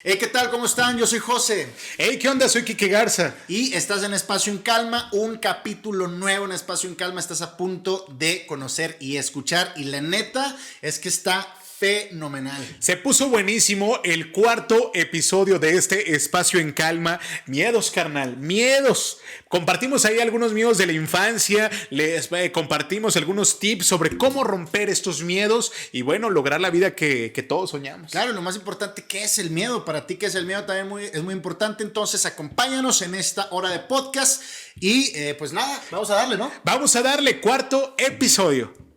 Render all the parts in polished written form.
Hey, ¿qué tal? ¿Cómo están? Yo soy José. Hey, ¿qué onda? Soy Quique Garza. Y estás en Espacio en Calma, un capítulo nuevo en Espacio en Calma. Estás a punto de conocer y escuchar. Y la neta es que está fenomenal. Se puso buenísimo el cuarto episodio de este Espacio en Calma. Miedos, carnal, miedos. Compartimos ahí algunos miedos de la infancia, les compartimos algunos tips sobre cómo romper estos miedos y bueno, lograr la vida que todos soñamos. Claro, lo más importante, ¿qué es el miedo? Para ti, ¿qué es el miedo? También es muy importante. Entonces, acompáñanos en esta hora de podcast y pues nada, vamos a darle, ¿no? Vamos a darle cuarto episodio.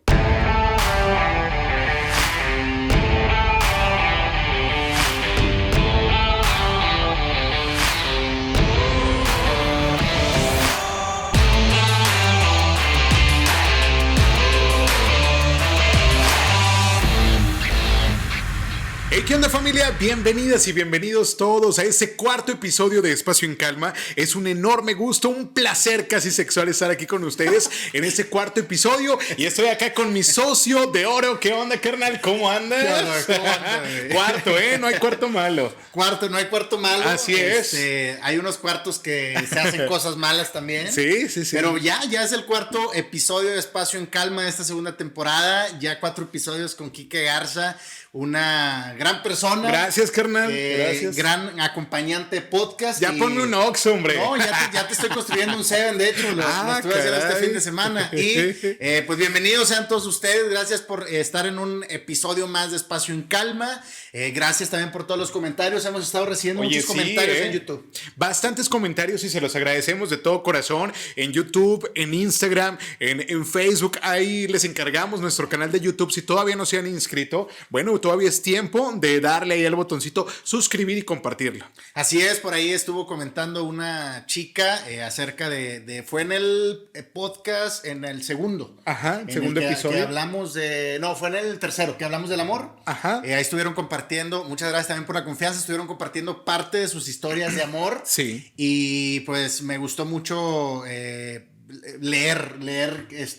Hey, ¿qué onda, familia? Bienvenidas y bienvenidos todos a ese cuarto episodio de Espacio en Calma. Es un enorme gusto, un placer casi sexual estar aquí con ustedes en este cuarto episodio. Y estoy acá con mi socio de oro. ¿Qué onda, carnal? ¿Cómo andas? ¿Cómo anda, Cuarto, no hay cuarto malo. No hay cuarto malo. Así es. Hay unos cuartos que se hacen cosas malas también. Sí. Pero ya es el cuarto episodio de Espacio en Calma de esta segunda temporada. Ya 4 episodios con Quique Garza, una gran persona. Gracias, carnal. Gracias. Gran acompañante de podcast. Ya ponme un Ox, hombre. No, ya te estoy construyendo un 7, de hecho. Lo estuve haciendo este fin de semana. Y pues bienvenidos sean todos ustedes. Gracias por estar en un episodio más de Espacio en Calma. Gracias también por todos los comentarios. Hemos estado recibiendo muchos comentarios en YouTube. Bastantes comentarios y se los agradecemos de todo corazón. En YouTube, en Instagram, en Facebook. Ahí les encargamos nuestro canal de YouTube. Si todavía no se han inscrito, bueno, todavía es tiempo de darle ahí al botoncito suscribir y compartirlo. Así es, por ahí estuvo comentando una chica acerca fue en el podcast, en el segundo. Ajá, segundo episodio. Que hablamos fue en el tercero, que hablamos del amor. Ajá. Ahí estuvieron compartiendo, muchas gracias también por la confianza, estuvieron compartiendo parte de sus historias de amor. Sí. Y pues me gustó mucho leer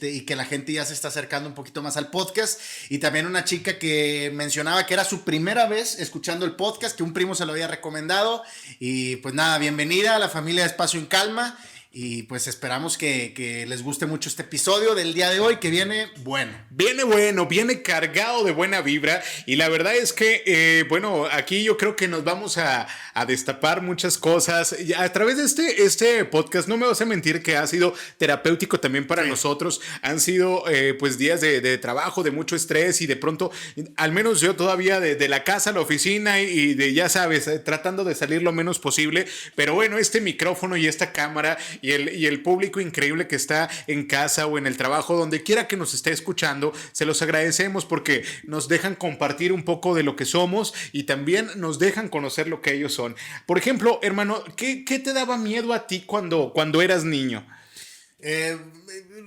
y que la gente ya se está acercando un poquito más al podcast. Y también una chica que mencionaba que era su primera vez escuchando el podcast, que un primo se lo había recomendado. Y pues nada, bienvenida a la familia de Espacio en Calma. Y pues esperamos que les guste mucho este episodio del día de hoy, que viene bueno. Viene cargado de buena vibra. Y la verdad es que, aquí yo creo que nos vamos a destapar muchas cosas. A través de este podcast, no me vas a mentir que ha sido terapéutico también para nosotros. Han sido pues días de trabajo, de mucho estrés y de pronto, al menos yo todavía de la casa a la oficina y de, ya sabes, tratando de salir lo menos posible. Pero bueno, este micrófono y esta cámara y el público increíble que está en casa o en el trabajo, donde quiera que nos esté escuchando, se los agradecemos porque nos dejan compartir un poco de lo que somos y también nos dejan conocer lo que ellos son. Por ejemplo, hermano, ¿qué te daba miedo a ti cuando eras niño?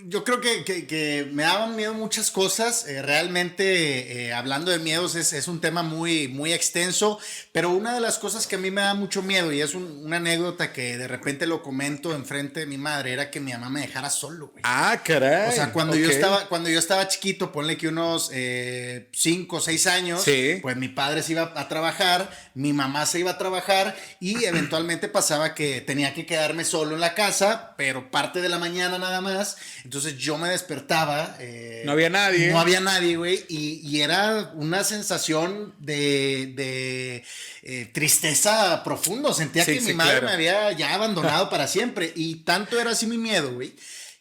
Yo creo que me daban miedo muchas cosas. Realmente, hablando de miedos, es un tema muy, muy extenso. Pero una de las cosas que a mí me da mucho miedo, y es una anécdota que de repente lo comento enfrente de mi madre, era que mi mamá me dejara solo, güey. Ah, caray. O sea, cuando yo estaba chiquito, ponle que unos 5 o 6 años, sí, pues mi padre se iba a trabajar, mi mamá se iba a trabajar y eventualmente pasaba que tenía que quedarme solo en la casa, pero parte de la mañana nada más. Entonces yo me despertaba. No había nadie. No había nadie, güey. Y era una sensación de tristeza profundo. Sentía que mi madre me había ya abandonado para siempre. Y tanto era así mi miedo, güey,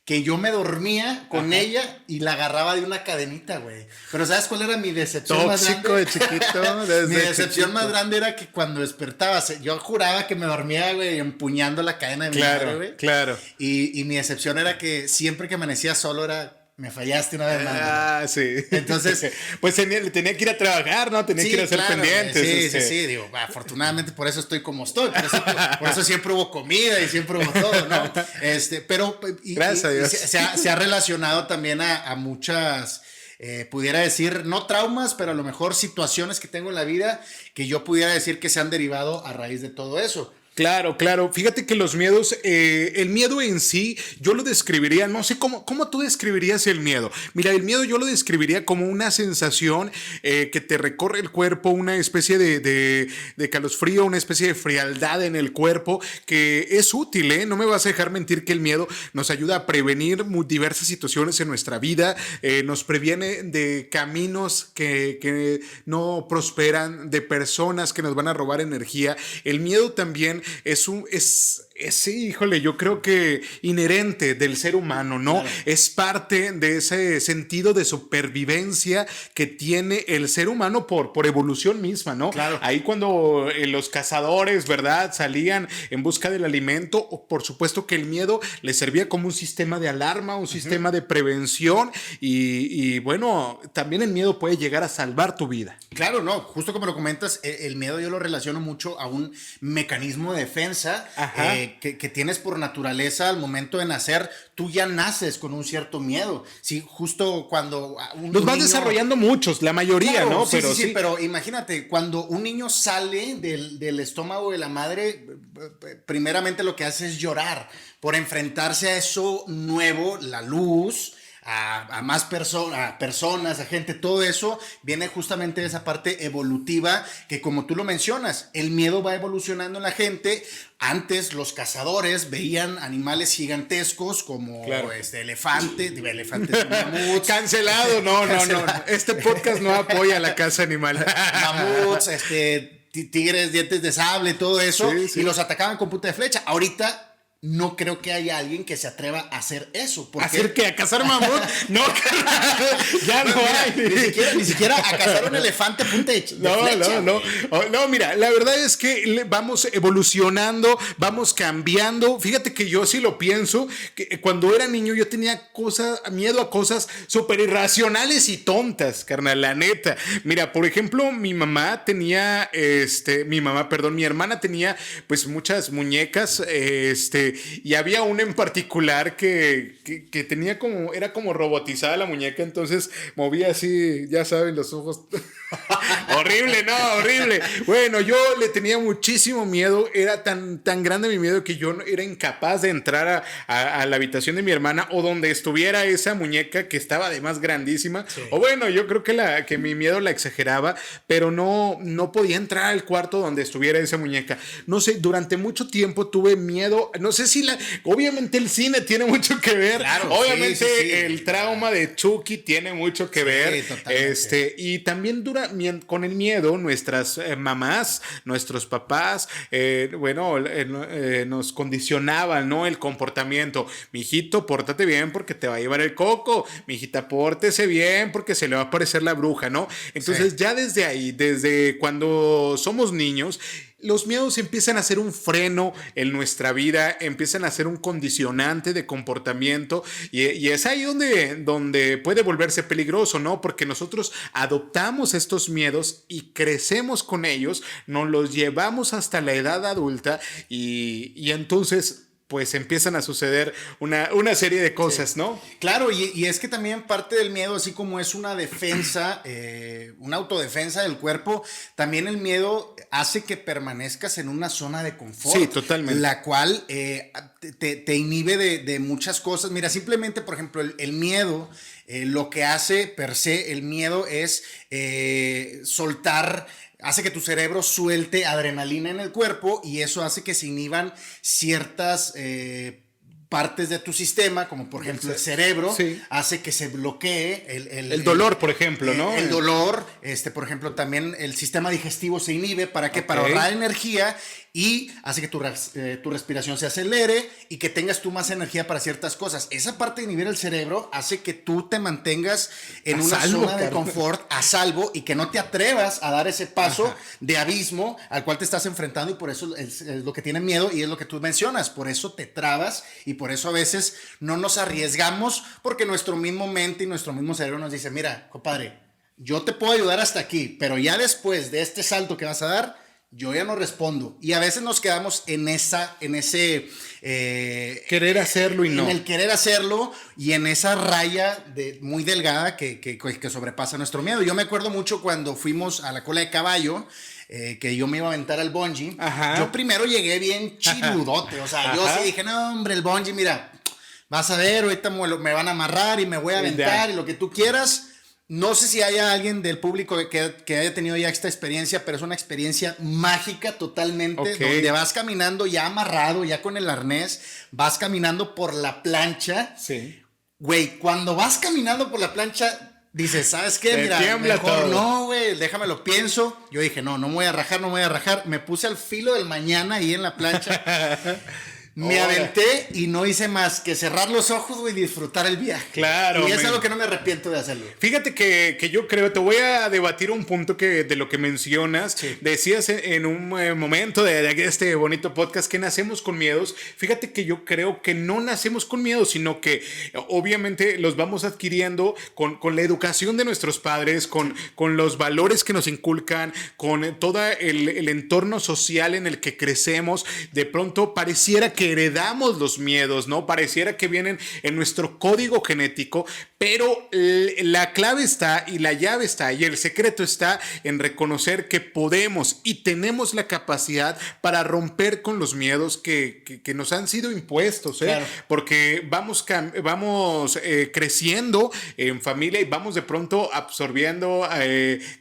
que yo me dormía con ella y la agarraba de una cadenita, güey. Pero ¿sabes cuál era mi decepción más grande? De chiquito. Mi decepción más grande era que cuando despertaba, yo juraba que me dormía, güey, empuñando la cadena de mi madre, güey. Claro. Y mi decepción era que siempre que amanecía solo era... Me fallaste una vez más. Sí. Entonces, pues tenía que ir a trabajar, ¿no? Tenía que ir a hacer pendientes. Sí. Digo, afortunadamente por eso estoy como estoy. Por eso siempre hubo comida y siempre hubo todo, ¿no? Pero gracias a Dios. Se ha relacionado también a muchas, pudiera decir, no traumas, pero a lo mejor situaciones que tengo en la vida que yo pudiera decir que se han derivado a raíz de todo eso. Claro, claro. Fíjate que los miedos, el miedo en sí, yo lo describiría, no sé cómo tú describirías el miedo. Mira, el miedo yo lo describiría como una sensación que te recorre el cuerpo, una especie de calosfrío, una especie de frialdad en el cuerpo que es útil, ¿eh? No me vas a dejar mentir que el miedo nos ayuda a prevenir diversas situaciones en nuestra vida, nos previene de caminos que no prosperan, de personas que nos van a robar energía. El miedo también sí, híjole, yo creo que inherente del ser humano, ¿no? Claro. Es parte de ese sentido de supervivencia que tiene el ser humano por evolución misma, ¿no? Claro. Ahí cuando los cazadores, ¿verdad? Salían en busca del alimento, por supuesto que el miedo les servía como un sistema de alarma, un sistema de prevención y bueno, también el miedo puede llegar a salvar tu vida. Claro, no, justo como lo comentas, el miedo yo lo relaciono mucho a un mecanismo de defensa que tienes por naturaleza al momento de nacer. Tú ya naces con un cierto miedo. Sí, justo cuando Los vas desarrollando muchos, la mayoría, claro, ¿no? Sí, sí, pero imagínate, cuando un niño sale del estómago de la madre, primeramente lo que hace es llorar por enfrentarse a eso nuevo, la luz. A más personas, a gente, todo eso viene justamente de esa parte evolutiva que, como tú lo mencionas, el miedo va evolucionando en la gente. Antes los cazadores veían animales gigantescos como claro. Elefantes, mamuts. Cancelado, no. Este podcast no apoya a la caza animal. Mamuts, tigres, dientes de sable, todo eso, sí. Y los atacaban con punta de flecha. Ahorita no creo que haya alguien que se atreva a hacer eso. ¿Hacer qué? ¿A cazar mamut? No, ya no hay. Ni siquiera a cazar un elefante punta de flecha. No, mira, la verdad es que vamos evolucionando, vamos cambiando. Fíjate que yo sí lo pienso, que cuando era niño yo tenía miedo a cosas súper irracionales y tontas, carnal, la neta. Mira, por ejemplo, mi hermana tenía pues muchas muñecas, y había una en particular que tenía era como robotizada la muñeca, entonces movía así, ya saben, los ojos. Horrible. Bueno, yo le tenía muchísimo miedo, era tan grande mi miedo que yo era incapaz de entrar a la habitación de mi hermana o donde estuviera esa muñeca que estaba además grandísima. Sí. O bueno, yo creo que mi miedo la exageraba, pero no podía entrar al cuarto donde estuviera esa muñeca. No sé, durante mucho tiempo tuve miedo, no sé si obviamente el cine tiene mucho que ver, claro, obviamente sí. El trauma de Chucky tiene mucho que ver, totalmente. Y también con el miedo nuestras mamás, nuestros papás, nos condicionaban, ¿no? El comportamiento. Mijito, pórtate bien porque te va a llevar el coco. Mijita, pórtese bien porque se le va a aparecer la bruja, ¿no? Entonces ya desde ahí, desde cuando somos niños, los miedos empiezan a ser un freno en nuestra vida, empiezan a ser un condicionante de comportamiento y es ahí donde puede volverse peligroso, ¿no? Porque nosotros adoptamos estos miedos y crecemos con ellos, nos los llevamos hasta la edad adulta y entonces pues empiezan a suceder una serie de cosas, sí. ¿No? Claro, y es que también parte del miedo, así como es una defensa, una autodefensa del cuerpo, también el miedo hace que permanezcas en una zona de confort. Sí, totalmente. La cual te inhibe de muchas cosas. Mira, simplemente, por ejemplo, el miedo, lo que hace per se, el miedo es hace que tu cerebro suelte adrenalina en el cuerpo y eso hace que se inhiban ciertas partes de tu sistema, como por ejemplo el cerebro, sí. Hace que se bloquee el dolor, por ejemplo, ¿no? El dolor, por ejemplo, también el sistema digestivo se inhibe, ¿para qué? Okay. Para ahorrar energía y hace que tu respiración se acelere y que tengas tú más energía para ciertas cosas. Esa parte de inhibir el cerebro hace que tú te mantengas en una zona de confort, a salvo, y que no te atrevas a dar ese paso Ajá. de abismo al cual te estás enfrentando y por eso es lo que tienen miedo y es lo que tú mencionas. Por eso te trabas y por eso a veces no nos arriesgamos porque nuestro mismo mente y nuestro mismo cerebro nos dice, mira, compadre, yo te puedo ayudar hasta aquí, pero ya después de este salto que vas a dar, yo ya no respondo. Y a veces nos quedamos en ese querer hacerlo y no. En el querer hacerlo y en esa raya muy delgada que sobrepasa nuestro miedo. Yo me acuerdo mucho cuando fuimos a la Cola de Caballo. que yo me iba a aventar al bungee, Ajá. yo primero llegué bien chiludote, o sea, yo Ajá. sí dije, no, hombre, el bungee, mira, vas a ver, ahorita me van a amarrar y me voy a aventar y lo que tú quieras. No sé si haya alguien del público que haya tenido ya esta experiencia, pero es una experiencia mágica totalmente, Ok. donde vas caminando ya amarrado, ya con el arnés, vas caminando por la plancha. Sí. Güey, cuando vas caminando por la plancha, dices, ¿sabes qué? Te Mira, tiembla mejor todo. no, güey, déjame lo pienso. Yo dije, no me voy a rajar, no me voy a rajar. Me puse al filo del mañana ahí en la plancha. Me Ahora. aventé y no hice más que cerrar los ojos, güey, y disfrutar el viaje. Claro, Y es men. algo que no me arrepiento de hacerlo. Fíjate que yo creo, te voy a debatir un punto de lo que mencionas. Sí. Decías en un momento de este bonito podcast que nacemos con miedos. Fíjate que yo creo que no nacemos con miedos, sino que obviamente los vamos adquiriendo con la educación de nuestros padres, con los valores que nos inculcan, con todo el entorno social en el que crecemos. De pronto pareciera que heredamos los miedos, ¿no? Pareciera que vienen en nuestro código genético, pero la clave está y la llave está y el secreto está en reconocer que podemos y tenemos la capacidad para romper con los miedos que nos han sido impuestos, ¿eh? Claro. Porque vamos creciendo en familia y vamos de pronto absorbiendo,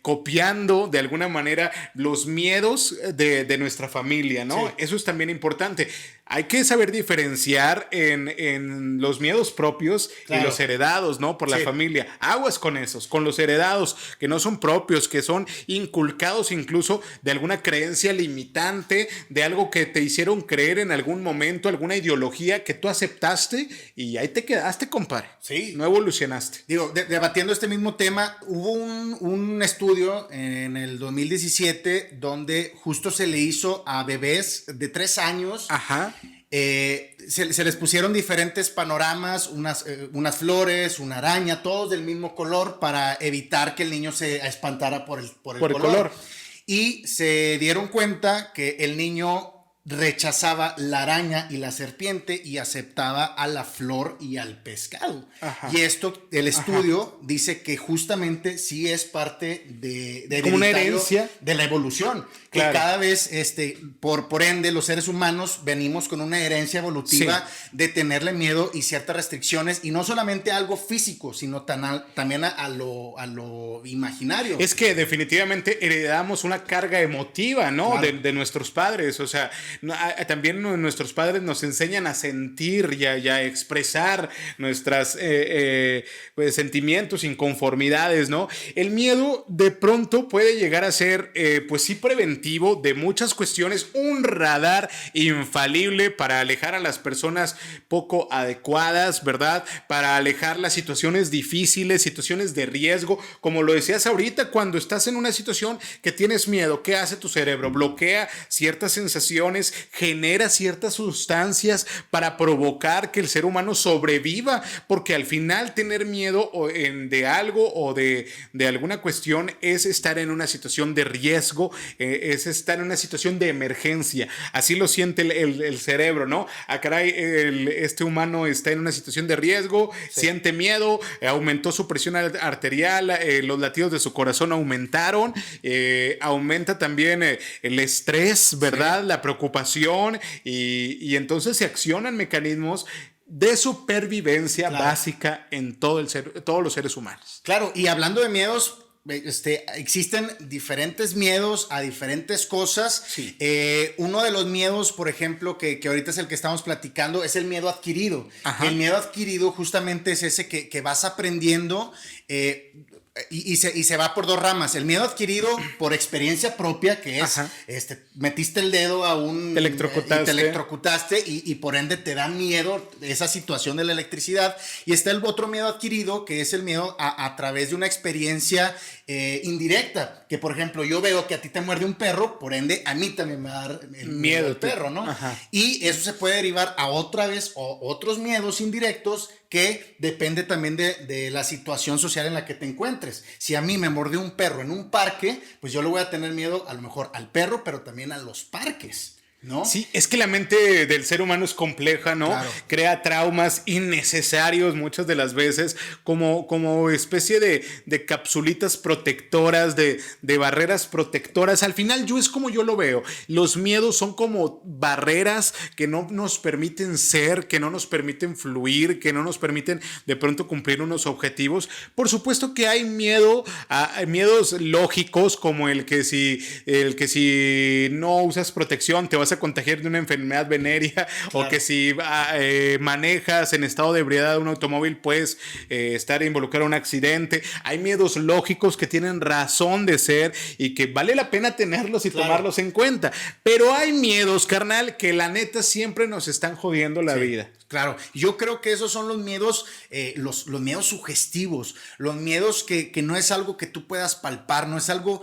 copiando de alguna manera los miedos de nuestra familia, ¿no? Sí. Eso es también importante. Hay que saber diferenciar en los miedos propios Claro. y los heredados, ¿no? Por la Sí. familia. Aguas con esos, con los heredados, que no son propios, que son inculcados incluso de alguna creencia limitante, de algo que te hicieron creer en algún momento, alguna ideología que tú aceptaste y ahí te quedaste, compadre. Sí. No evolucionaste. Digo, debatiendo este mismo tema, hubo un estudio en el 2017 donde justo se le hizo a bebés de 3 años. Ajá. Se les pusieron diferentes panoramas, unas flores, una araña, todos del mismo color para evitar que el niño se espantara por el color. Y se dieron cuenta que el niño rechazaba la araña y la serpiente y aceptaba a la flor y al pescado. Ajá. Y esto, el estudio dice que justamente sí es parte de como una hereditario herencia de la evolución. Que Claro. cada vez, por ende, los seres humanos venimos con una herencia evolutiva de tenerle miedo y ciertas restricciones, y no solamente a algo físico, sino también a lo imaginario. Es que definitivamente heredamos una carga emotiva, ¿no? Claro. De nuestros padres. O sea, también nuestros padres nos enseñan a sentir y a expresar nuestros pues, sentimientos, inconformidades, ¿no? El miedo de pronto puede llegar a ser, pues sí, preventivo de muchas cuestiones, un radar infalible para alejar a las personas poco adecuadas, ¿verdad? Para alejar las situaciones difíciles, situaciones de riesgo, como lo decías ahorita, cuando estás en una situación que tienes miedo, ¿qué hace tu cerebro? Bloquea ciertas sensaciones, genera ciertas sustancias para provocar que el ser humano sobreviva, porque al final tener miedo de algo o de alguna cuestión es estar en una situación de riesgo, es estar en una situación de emergencia. Así lo siente el cerebro, ¿no? Ah, caray, este humano está en una situación de riesgo, siente miedo, aumentó su presión arterial, los latidos de su corazón aumentaron, aumenta también el estrés, ¿verdad? La preocupación y entonces se accionan mecanismos de supervivencia básica en todos los seres humanos. Claro, y hablando de miedos, existen diferentes miedos a diferentes cosas. Sí. Uno de los miedos, por ejemplo, que ahorita es el que estamos platicando, es el miedo adquirido. Ajá. El miedo adquirido justamente es ese que vas aprendiendo y se va por dos ramas. El miedo adquirido por experiencia propia, que es, metiste el dedo a un... Te electrocutaste. Te electrocutaste y por ende te da miedo esa situación de la electricidad. Y está el otro miedo adquirido, que es el miedo a través de una experiencia indirecta. Que, por ejemplo, yo veo que a ti te muerde un perro, por ende, a mí también me da el miedo del perro, ¿no? Ajá. Y eso se puede derivar a otra vez otros miedos indirectos que depende también de la situación social en la que te encuentres. Si a mí me mordió un perro en un parque, pues yo le voy a tener miedo a lo mejor al perro, pero también a los parques. ¿no? Sí, es que la mente del ser humano es compleja, ¿no? Claro. Crea traumas innecesarios muchas de las veces, como especie de capsulitas protectoras, de barreras protectoras. Al final, es como yo lo veo. Los miedos son como barreras que no nos permiten ser, que no nos permiten fluir, que no nos permiten de pronto cumplir unos objetivos. Por supuesto que hay miedos lógicos, como el que si no usas protección te vas a contagiar de una enfermedad venérea, claro. O que si manejas en estado de ebriedad un automóvil puedes estar involucrado en un accidente. Hay miedos lógicos que tienen razón de ser y que vale la pena tenerlos y claro. Tomarlos en cuenta, pero hay miedos, carnal, que la neta siempre nos están jodiendo la vida. Claro, yo creo que esos son los miedos, los miedos sugestivos, los miedos que no es algo que tú puedas palpar, no es algo,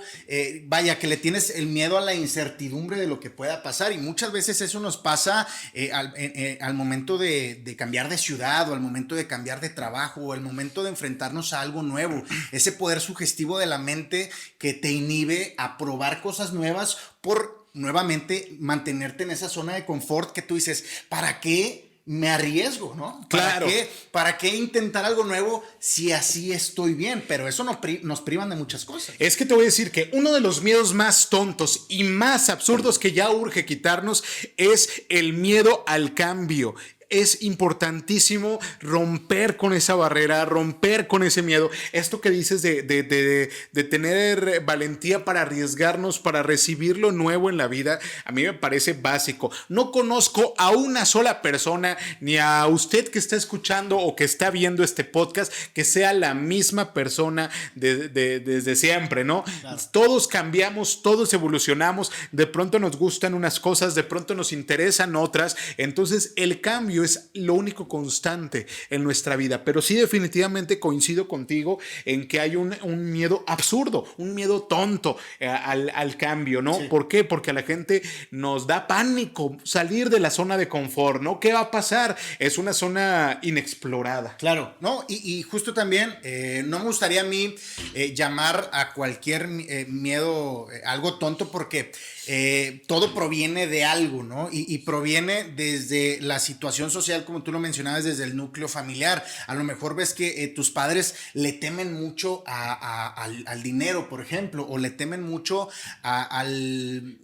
vaya, que le tienes el miedo a la incertidumbre de lo que pueda pasar, y muchas veces eso nos pasa al momento de cambiar de ciudad, o al momento de cambiar de trabajo, o al momento de enfrentarnos a algo nuevo, ese poder sugestivo de la mente que te inhibe a probar cosas nuevas por, nuevamente, mantenerte en esa zona de confort que tú dices, ¿para qué me arriesgo, no? Claro. ¿Para qué intentar algo nuevo si así estoy bien? Pero eso nos privan de muchas cosas. Es que te voy a decir que uno de los miedos más tontos y más absurdos que ya urge quitarnos es el miedo al cambio. Es importantísimo romper con esa barrera, romper con ese miedo. Esto que dices de tener valentía para arriesgarnos, para recibir lo nuevo en la vida, a mí me parece básico. No conozco a una sola persona, ni a usted que está escuchando o que está viendo este podcast, que sea la misma persona desde siempre, ¿no? Claro. Todos cambiamos, todos evolucionamos, de pronto nos gustan unas cosas, de pronto nos interesan otras, entonces el cambio es lo único constante en nuestra vida, pero sí definitivamente coincido contigo en que hay un miedo absurdo, un miedo tonto al cambio, ¿no? Sí. ¿Por qué? Porque a la gente nos da pánico salir de la zona de confort, ¿no? ¿Qué va a pasar? Es una zona inexplorada. Claro, ¿no? Y justo también, no me gustaría a mí llamar a cualquier miedo algo tonto, porque todo proviene de algo, ¿no? Y proviene desde la situación social, como tú lo mencionabas, desde el núcleo familiar. A lo mejor ves que tus padres le temen mucho al dinero, por ejemplo, o le temen mucho al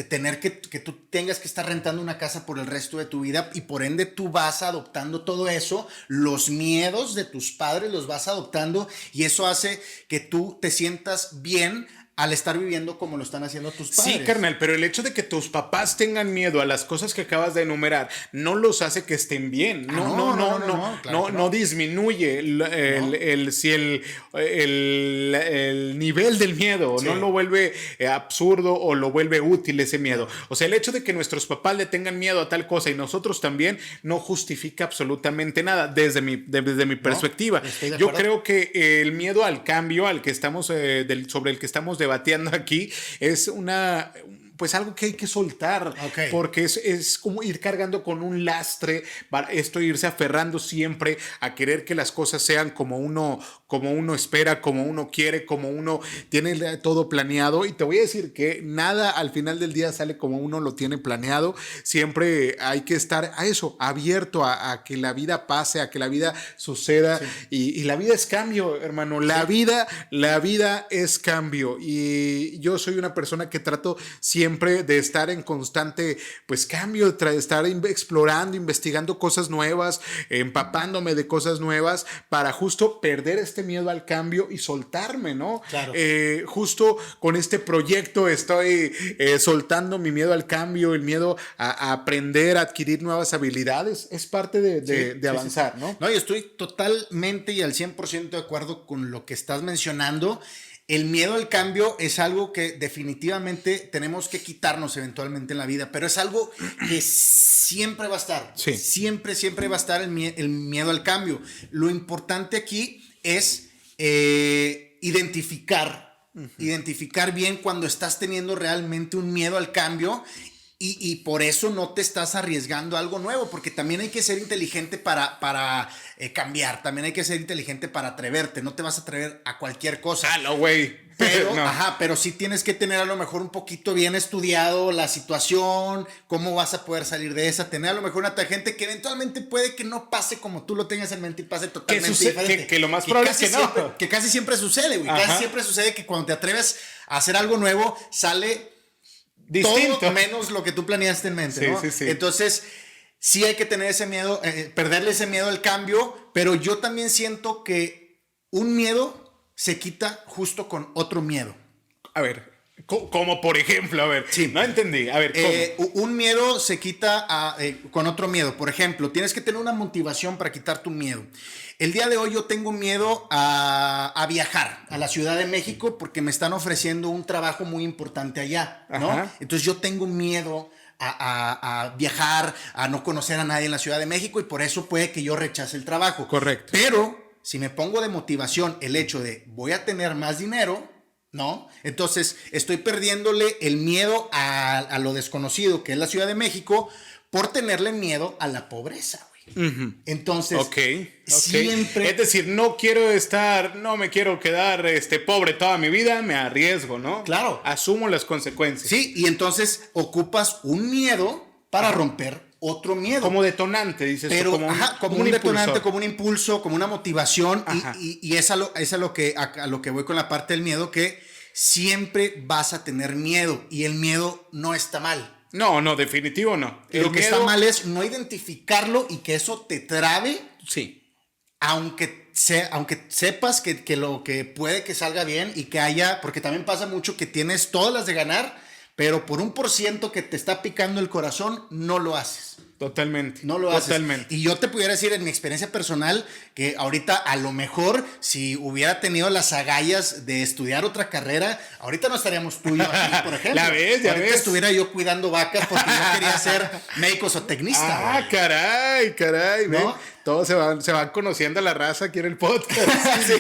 tener que tú tengas que estar rentando una casa por el resto de tu vida, y por ende tú vas adoptando todo eso, los miedos de tus padres los vas adoptando, y eso hace que tú te sientas bien al estar viviendo como lo están haciendo tus padres. Sí, carnal, pero el hecho de que tus papás tengan miedo a las cosas que acabas de enumerar no los hace que estén bien. No disminuye el nivel del miedo, sí. No lo vuelve absurdo o lo vuelve útil ese miedo. O sea, el hecho de que nuestros papás le tengan miedo a tal cosa y nosotros también no justifica absolutamente nada desde mi perspectiva. Yo creo que el miedo al cambio al que estamos sobre el que estamos debatiendo aquí es pues algo que hay que soltar, okay. Porque es como ir cargando con un lastre, irse aferrando siempre a querer que las cosas sean como uno espera, como uno quiere, como uno tiene todo planeado. Y te voy a decir que nada al final del día sale como uno lo tiene planeado. Siempre hay que estar a eso, abierto a que la vida pase, a que la vida suceda. Sí. Y la vida es cambio, hermano. La vida es cambio. Y yo soy una persona que trato siempre de estar en constante pues cambio, de estar explorando, investigando cosas nuevas, empapándome de cosas nuevas para justo perder este miedo al cambio y soltarme, ¿no? Claro. Justo con este proyecto estoy soltando mi miedo al cambio, el miedo a aprender, a adquirir nuevas habilidades. Es parte de avanzar, ¿no? No, yo estoy totalmente y al 100% de acuerdo con lo que estás mencionando. El miedo al cambio es algo que definitivamente tenemos que quitarnos eventualmente en la vida, pero es algo que siempre va a estar. Sí. Siempre va a estar el miedo al cambio. Lo importante aquí es identificar bien cuando estás teniendo realmente un miedo al cambio Y por eso no te estás arriesgando a algo nuevo, porque también hay que ser inteligente para cambiar, también hay que ser inteligente para atreverte, no te vas a atrever a cualquier cosa. Ah, no, güey. Pero, no. pero sí tienes que tener a lo mejor un poquito bien estudiado la situación, cómo vas a poder salir de esa, tener a lo mejor una tangente que eventualmente puede que no pase como tú lo tengas en mente y pase totalmente diferente. Que lo más probable es que no. Que casi siempre sucede, güey. Casi siempre sucede que cuando te atreves a hacer algo nuevo, sale distinto, todo menos lo que tú planeaste en mente, ¿no? Sí. Entonces, sí hay que tener ese miedo, perderle ese miedo al cambio, pero yo también siento que un miedo se quita justo con otro miedo. A ver, como por ejemplo, a ver, sí. No entendí. A ver, ¿cómo? Un miedo se quita con otro miedo. Por ejemplo, tienes que tener una motivación para quitar tu miedo. El día de hoy yo tengo miedo a viajar a la Ciudad de México porque me están ofreciendo un trabajo muy importante allá, ¿no? Ajá. Entonces yo tengo miedo a viajar, a no conocer a nadie en la Ciudad de México y por eso puede que yo rechace el trabajo. Correcto. Pero si me pongo de motivación el hecho de voy a tener más dinero, ¿no? Entonces estoy perdiéndole el miedo a lo desconocido que es la Ciudad de México por tenerle miedo a la pobreza. Uh-huh. Entonces, siempre. Es decir, no me quiero quedar pobre toda mi vida, me arriesgo, ¿no? Claro. Asumo las consecuencias. Sí, y entonces ocupas un miedo para romper otro miedo. Como detonante, dices. Pero, como un detonante, como un impulso, como una motivación. Y es a lo que voy con la parte del miedo, que siempre vas a tener miedo y el miedo no está mal. No, definitivo no. Lo que está mal es no identificarlo y que eso te trabe. Sí. Aunque sepas que lo que puede que salga bien y que haya, porque también pasa mucho que tienes todas las de ganar, pero por 1% que te está picando el corazón, no lo haces. Totalmente. No lo haces. Y yo te pudiera decir en mi experiencia personal que ahorita a lo mejor si hubiera tenido las agallas de estudiar otra carrera, ahorita no estaríamos tú y yo aquí, por ejemplo. Ya ves. Estuviera yo cuidando vacas porque yo quería ser médico zootecnista. Ah, caray. ¿no? Todos se van conociendo a la raza aquí en el podcast.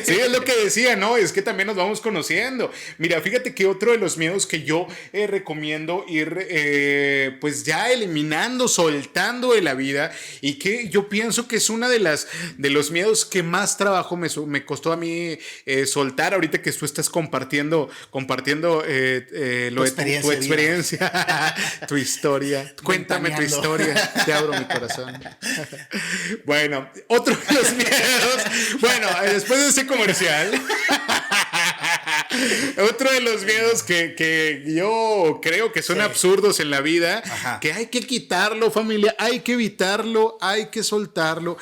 Sí, es lo que decía, ¿no? Es que también nos vamos conociendo. Mira, fíjate que otro de los miedos que yo recomiendo ir pues ya eliminando, soltando de la vida y que yo pienso que es una de los miedos que más trabajo me costó a mí soltar ahorita que tú estás compartiendo lo de tu experiencia, tu historia. Cuéntame tu historia, te abro mi corazón. Bueno, otro de los miedos. Bueno, después de ese comercial, otro de los miedos que yo creo que son absurdos en la vida, que hay que quitarlo, familia, hay que evitarlo, hay que soltarlo.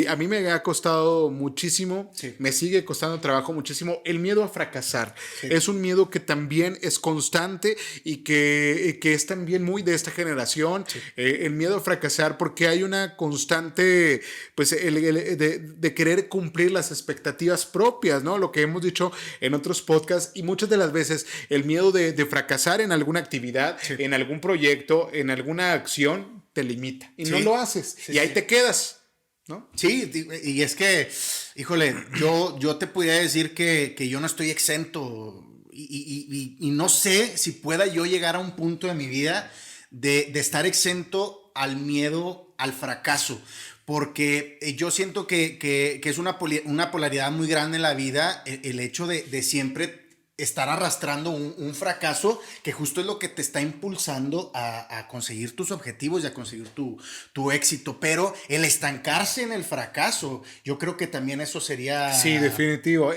A mí me ha costado muchísimo, me sigue costando trabajo muchísimo el miedo a fracasar. Es un miedo que también es constante y que es también muy de esta generación. El miedo a fracasar porque hay una constante, pues, de querer cumplir las expectativas propias, ¿no? Lo que hemos dicho en otros podcasts y muchas de las veces el miedo de fracasar en alguna actividad, en algún proyecto, en alguna acción, te limita y no lo haces y ahí te quedas, ¿no? Sí, y es que, híjole, yo te podría decir que yo no estoy exento y no sé si pueda yo llegar a un punto de mi vida de estar exento al miedo al fracaso. Porque yo siento que es una polaridad muy grande en la vida, el hecho de siempre estar arrastrando un fracaso que justo es lo que te está impulsando a conseguir tus objetivos y a conseguir tu éxito. Pero el estancarse en el fracaso, yo creo que también eso sería... Sí, definitivo.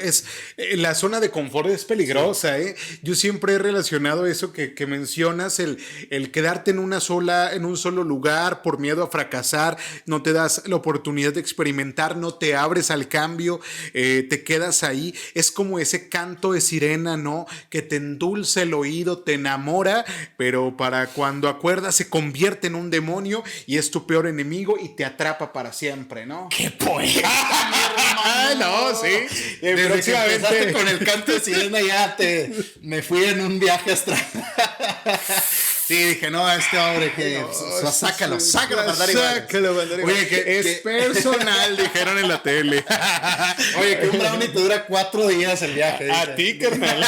La zona de confort es peligrosa, ¿eh? Yo siempre he relacionado eso que mencionas, el quedarte en un solo lugar por miedo a fracasar, no te das la oportunidad de experimentar, no te abres al cambio, te quedas ahí. Es como ese canto de sirena, ¿no? Que te endulza el oído, te enamora, pero para cuando acuerdas se convierte en un demonio y es tu peor enemigo y te atrapa para siempre, ¿no? ¡Qué poeta, mi hermano! No, sí. Próximamente con el canto de sirena ya me fui en un viaje astral. Sí, dije, no, este hombre que sácalo para dar igual. Oye, que es personal, dijeron en la tele. Oye, que un brownie te dura 4 días el viaje. A ti, carnal.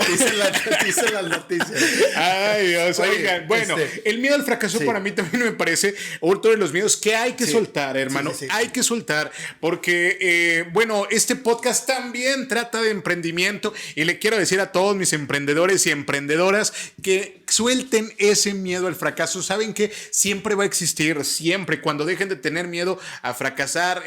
Dicen las noticias. Ay, Dios. Oye, Oigan, bueno, el miedo al fracaso para mí también me parece otro de los miedos que hay que soltar, hermano. Hay que soltar porque, bueno, este podcast también trata de emprendimiento y le quiero decir a todos mis emprendedores y emprendedoras que suelten ese miedo al fracaso. Saben que siempre va a existir, siempre. Cuando dejen de tener miedo a fracasar,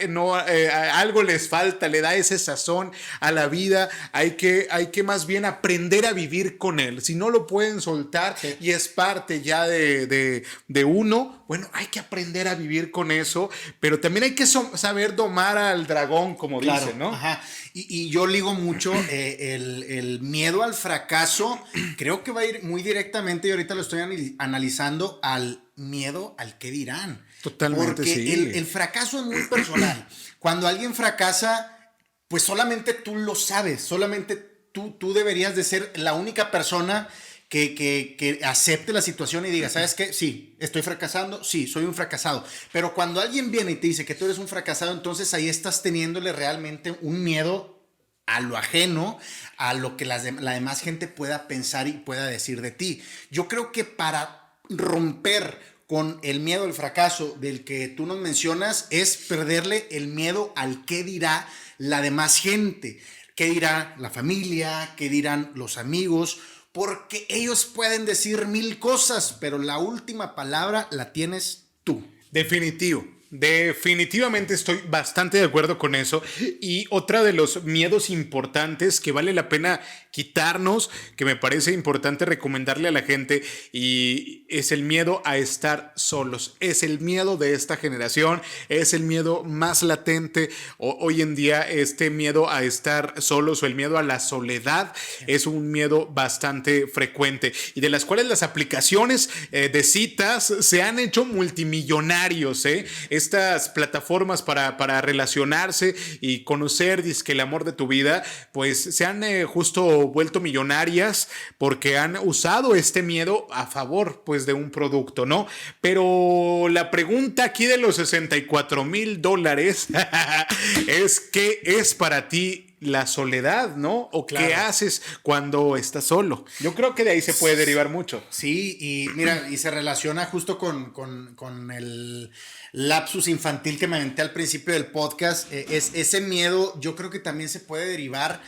algo les falta, le da ese sazón a la vida. Hay que más bien aprender a vivir con él. Si no lo pueden soltar y es parte ya de uno, bueno, hay que aprender a vivir con eso, pero también hay que saber domar al dragón, como dicen, ¿no? Ajá. Y yo ligo mucho el miedo al fracaso, creo que va a ir muy directamente, y ahorita lo estoy analizando, al miedo al qué dirán. Totalmente, porque sí. El fracaso es muy personal. Cuando alguien fracasa, pues solamente tú lo sabes, solamente tú deberías de ser la única persona que acepte la situación y diga, ¿sabes qué? Sí, estoy fracasando, sí, soy un fracasado. Pero cuando alguien viene y te dice que tú eres un fracasado, entonces ahí estás teniéndole realmente un miedo a lo ajeno, a lo que la demás gente pueda pensar y pueda decir de ti. Yo creo que para romper con el miedo al fracaso del que tú nos mencionas es perderle el miedo al qué dirá la demás gente, qué dirá la familia, qué dirán los amigos, porque ellos pueden decir 1000 cosas, pero la última palabra la tienes tú. Definitivamente estoy bastante de acuerdo con eso. Y otra de los miedos importantes que vale la pena quitarnos, que me parece importante recomendarle a la gente, y es el miedo a estar solos. Es el miedo de esta generación, es el miedo más latente hoy en día. Este miedo a estar solos o el miedo a la soledad es un miedo bastante frecuente y de las cuales las aplicaciones de citas se han hecho multimillonarios, estas plataformas para relacionarse y conocer dizque el amor de tu vida, pues se han justo vuelto millonarias porque han usado este miedo a favor pues de un producto, ¿no? Pero la pregunta aquí de los $64,000 es: ¿qué es para ti la soledad, no? ¿O claro, qué haces cuando estás solo? Yo creo que de ahí se puede derivar mucho. Sí, y mira, y se relaciona justo con el lapsus infantil que me aventé al principio del podcast. Ese miedo yo creo que también se puede derivar,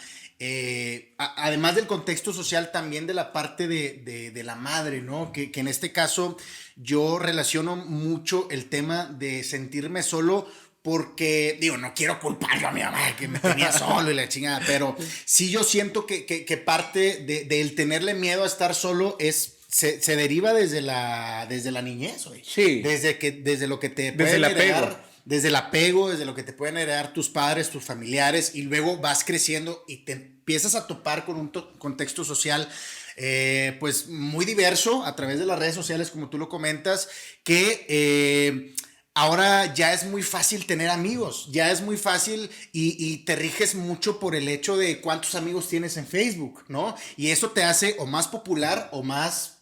además del contexto social, también de la parte de la madre, ¿no? Que en este caso yo relaciono mucho el tema de sentirme solo, porque, digo, no quiero culparlo a mi mamá que me tenía solo y la chingada, pero sí yo siento que parte del tenerle miedo a estar solo se deriva desde la niñez, güey. Sí. Desde lo que te pueden heredar, desde el apego, desde lo que te pueden heredar tus padres, tus familiares, y luego vas creciendo y te empiezas a topar con un contexto social pues muy diverso a través de las redes sociales, como tú lo comentas, que ahora ya es muy fácil tener amigos, ya es muy fácil y te riges mucho por el hecho de cuántos amigos tienes en Facebook, ¿no? Y eso te hace o más popular o más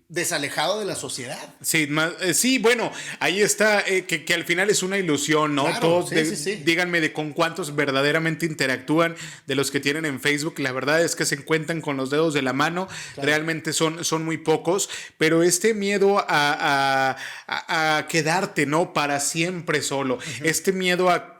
desalejado de la sociedad. Sí, sí, bueno, ahí está, que al final es una ilusión, ¿no? Claro, Todos, sí. díganme con cuántos verdaderamente interactúan de los que tienen en Facebook. La verdad es que se cuentan con los dedos de la mano, claro. Realmente son muy pocos, pero este miedo a quedarte, ¿no? Para siempre solo, este miedo a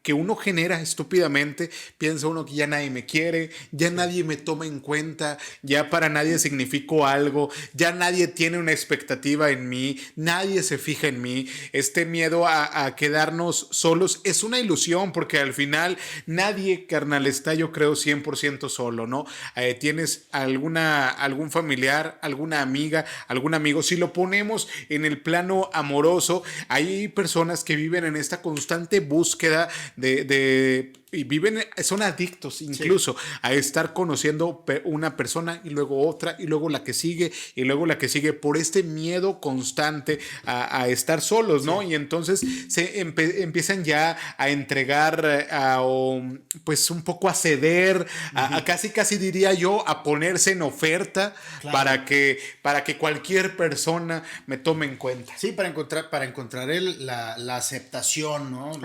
que uno genera estúpidamente, piensa uno que ya nadie me quiere, ya nadie me toma en cuenta, ya para nadie significo algo, ya nadie tiene una expectativa en mí, nadie se fija en mí. Este miedo a quedarnos solos es una ilusión, porque al final nadie, carnal, está, yo creo, 100% solo, ¿no? Tienes algún familiar, alguna amiga, algún amigo. Si lo ponemos en el plano amoroso, hay personas que viven en esta constante búsqueda y son adictos incluso a estar conociendo una persona y luego otra y luego la que sigue y luego la que sigue, por este miedo constante a estar solos, ¿no? Sí. Y entonces se empiezan ya a entregar, pues un poco a ceder, a casi diría yo, a ponerse en oferta, claro, para que cualquier persona me tome en cuenta. Sí, para encontrar la aceptación, ¿no?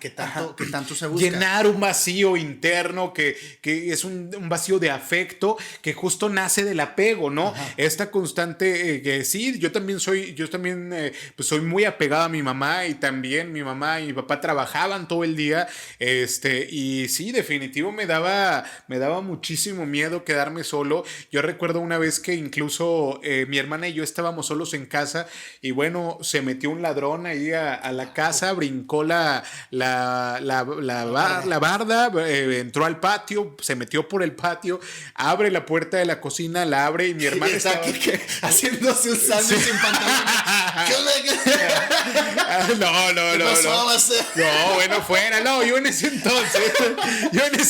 Que tanto se busca. Llenar un vacío interno que es un vacío de afecto que justo nace del apego, ¿no? Ajá. Esta constante que sí, yo también pues soy muy apegado a mi mamá y también mi mamá y mi papá trabajaban todo el día, y sí, definitivo me daba muchísimo miedo quedarme solo. Yo recuerdo una vez que incluso mi hermana y yo estábamos solos en casa y bueno, se metió un ladrón ahí a la casa, brincó la barda, entró al patio, se metió por el patio, abre la puerta de la cocina, la abre y mi hermana está estaba aquí haciéndose un sándwich sin pantalón. ¿Qué onda? No, ¿Qué pasó, Marcelo? no, bueno, fuera. No, yo en ese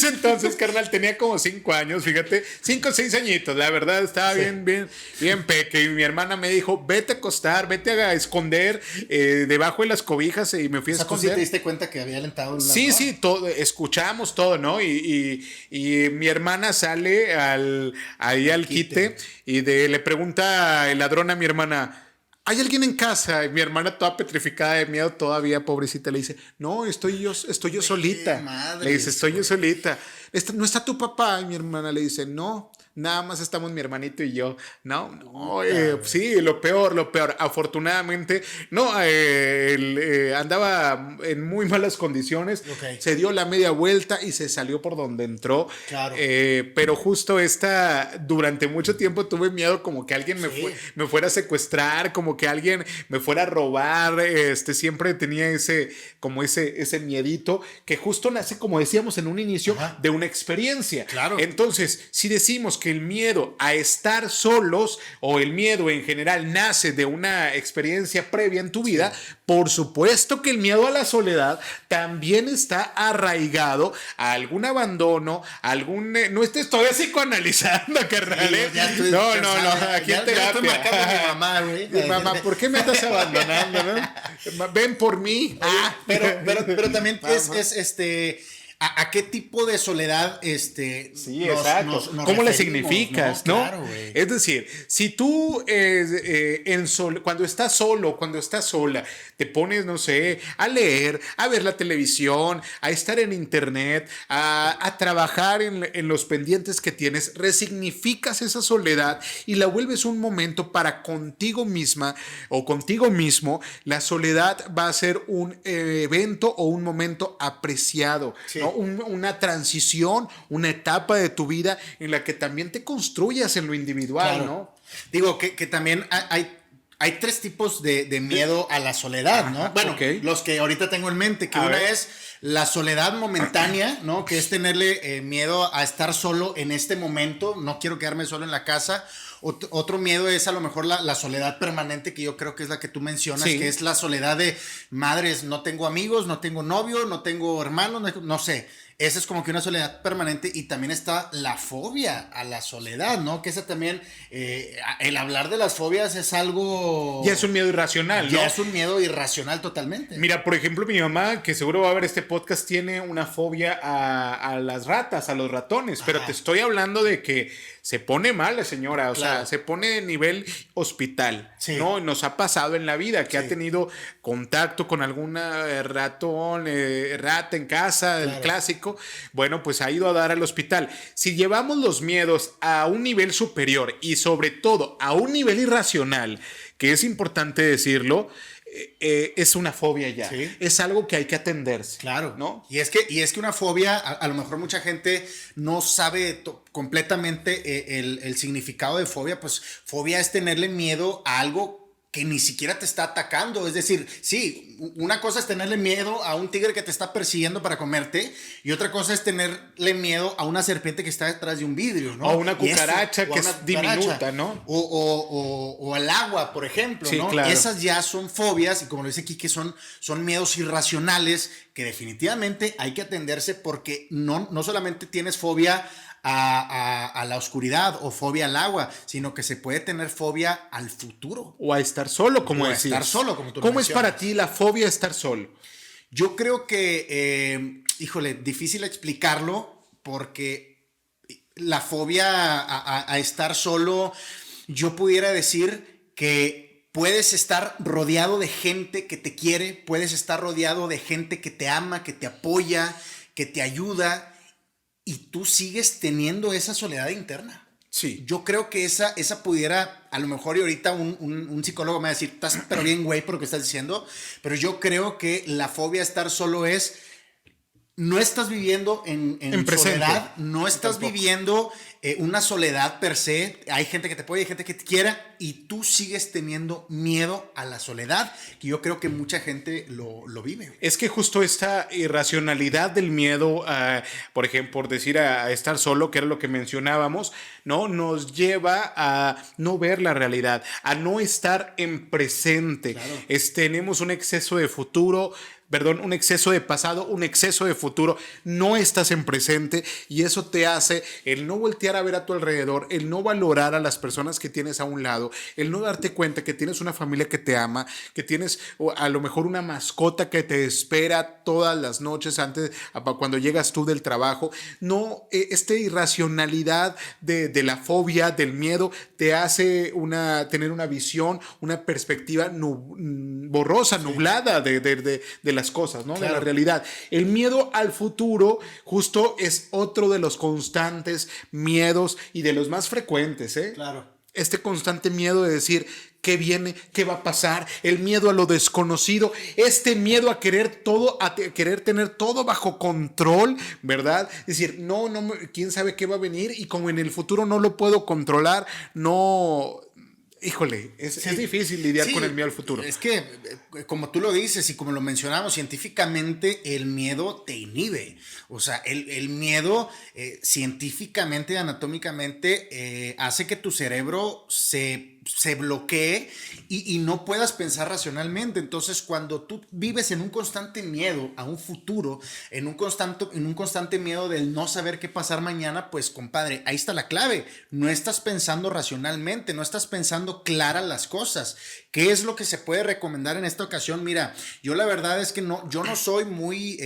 entonces, carnal, tenía como 5 años, fíjate, 5 o 6 añitos, la verdad, estaba bien peque. Y mi hermana me dijo, vete a acostar, vete a esconder debajo de las cobijas y me fui a ¿Tú sí esconder. te diste cuenta que había alentado un Sí, ladrón? sí, todo, escuchamos todo, ¿no? Y mi hermana sale ahí al quite y le pregunta el ladrón a mi hermana, ¿hay alguien en casa? Y mi hermana toda petrificada de miedo todavía, pobrecita, le dice, no, estoy yo solita. Madres, Le dice, estoy yo solita. ¿No está tu papá? Y mi hermana le dice, no. Nada más estamos mi hermanito y yo. No, sí, lo peor. Afortunadamente, no, andaba en muy malas condiciones. Ok. Se dio la media vuelta y se salió por donde entró. Claro. Pero justo durante mucho tiempo tuve miedo como que alguien me fuera a secuestrar, como que alguien me fuera a robar. Siempre tenía ese miedito que justo nace, como decíamos en un inicio, Ajá. de una experiencia. Claro. Entonces, si decimos que el miedo a estar solos o el miedo en general nace de una experiencia previa en tu vida, por supuesto que el miedo a la soledad también está arraigado a algún abandono, no estés todavía psicoanalizando, carnal. No, aquí en terapia. Ya estoy marcando a mi mamá, güey. Mi mamá, ¿por qué me estás abandonando, no? Ven por mí. Pero también es ¿A qué tipo de soledad sí, exacto. ¿Cómo la significas, no? Claro, güey. Es decir, si tú cuando estás solo, cuando estás sola, te pones, no sé, a leer, a ver la televisión, a estar en internet, a trabajar en los pendientes que tienes, resignificas esa soledad y la vuelves un momento para contigo misma o contigo mismo. La soledad va a ser un evento o un momento apreciado, Sí. ¿no? Una transición, una etapa de tu vida en la que también te construyas en lo individual, Claro. ¿no? Digo que también hay 3 tipos de miedo a la soledad, ¿no? Bueno, ok. los que ahorita tengo en mente, que A una ver. es la soledad momentánea, ¿no? Que es tenerle miedo a estar solo en este momento, no quiero quedarme solo en la casa. Otro miedo es a lo mejor la soledad permanente, que yo creo que es la que tú mencionas, Sí. que es la soledad de madres, no tengo amigos, no tengo novio, no tengo hermanos, no sé. Esa es como que una soledad permanente. Y también está la fobia a la soledad, ¿no? Que esa también, el hablar de las fobias es algo... Ya es un miedo irracional, ¿no? Ya es un miedo irracional totalmente. Mira, por ejemplo, mi mamá, que seguro va a ver este podcast, tiene una fobia a las ratas, a los ratones, pero te estoy hablando de que se pone mal la señora, o sea, se pone de nivel hospital, Sí. ¿no? Nos ha pasado en la vida que Sí. ha tenido contacto con alguna rata en casa, el clásico, bueno, pues ha ido a dar al hospital. Si llevamos los miedos a un nivel superior y sobre todo a un nivel irracional, que es importante decirlo, es una fobia ya. Sí. Es algo que hay que atenderse. Claro, ¿no? Y es que una fobia, a lo mejor mucha gente no sabe completamente el significado de fobia. Pues fobia es tenerle miedo a algo que ni siquiera te está atacando. Es decir, sí, una cosa es tenerle miedo a un tigre que te está persiguiendo para comerte, y otra cosa es tenerle miedo a una serpiente que está detrás de un vidrio, ¿no? O una cucaracha o a que una es diminuta, ¿no? O al agua, por ejemplo, Sí, ¿no? claro. Esas ya son fobias, y como lo dice aquí, que son miedos irracionales que definitivamente hay que atenderse, porque no solamente tienes fobia a la oscuridad o fobia al agua, sino que se puede tener fobia al futuro. O a estar solo, como O a decías. estar solo, como tú lo ¿Cómo es mencionas. para ti la fobia a estar solo? Yo creo que, híjole, difícil explicarlo, porque la fobia a estar solo, yo pudiera decir que puedes estar rodeado de gente que te quiere, puedes estar rodeado de gente que te ama, que te apoya, que te ayuda y tú sigues teniendo esa soledad interna. Sí. Yo creo que esa pudiera, a lo mejor y ahorita un psicólogo me va a decir, estás pero bien güey por lo que estás diciendo, pero yo creo que la fobia a estar solo es, no estás viviendo en soledad, no estás viviendo una soledad per se. Hay gente que te puede, hay gente que te quiera y tú sigues teniendo miedo a la soledad, que yo creo que mucha gente lo vive. Es que justo esta irracionalidad del miedo, por ejemplo, por decir a estar solo, que era lo que mencionábamos, ¿no? Nos lleva a no ver la realidad, a no estar en presente. Claro. Tenemos un exceso de futuro, perdón, un exceso de pasado, un exceso de futuro, no estás en presente y eso te hace el no voltear a ver a tu alrededor, el no valorar a las personas que tienes a un lado, el no darte cuenta que tienes una familia que te ama, que tienes a lo mejor una mascota que te espera todas las noches antes, cuando llegas tú del trabajo. No, esta irracionalidad de la fobia, del miedo, te hace tener una visión, una perspectiva borrosa, nublada de las cosas, ¿no? Claro. De la realidad. El miedo al futuro justo es otro de los constantes miedos y de los más frecuentes, ¿eh? Claro. Este constante miedo de decir qué viene, qué va a pasar, el miedo a lo desconocido, este miedo a querer todo, a querer tener todo bajo control, ¿verdad? Es decir, no, quién sabe qué va a venir y como en el futuro no lo puedo controlar, no. Híjole, es difícil lidiar con el miedo al futuro. Es que, como tú lo dices y como lo mencionamos, científicamente el miedo te inhibe. O sea, el miedo científicamente, anatómicamente, hace que tu cerebro se bloquee y no puedas pensar racionalmente. Entonces, cuando tú vives en un constante miedo a un futuro, en un constante miedo del no saber qué pasar mañana, pues, compadre, ahí está la clave. No estás pensando racionalmente, no estás pensando claras las cosas. ¿Qué es lo que se puede recomendar en esta ocasión? Mira, yo la verdad es que yo no soy muy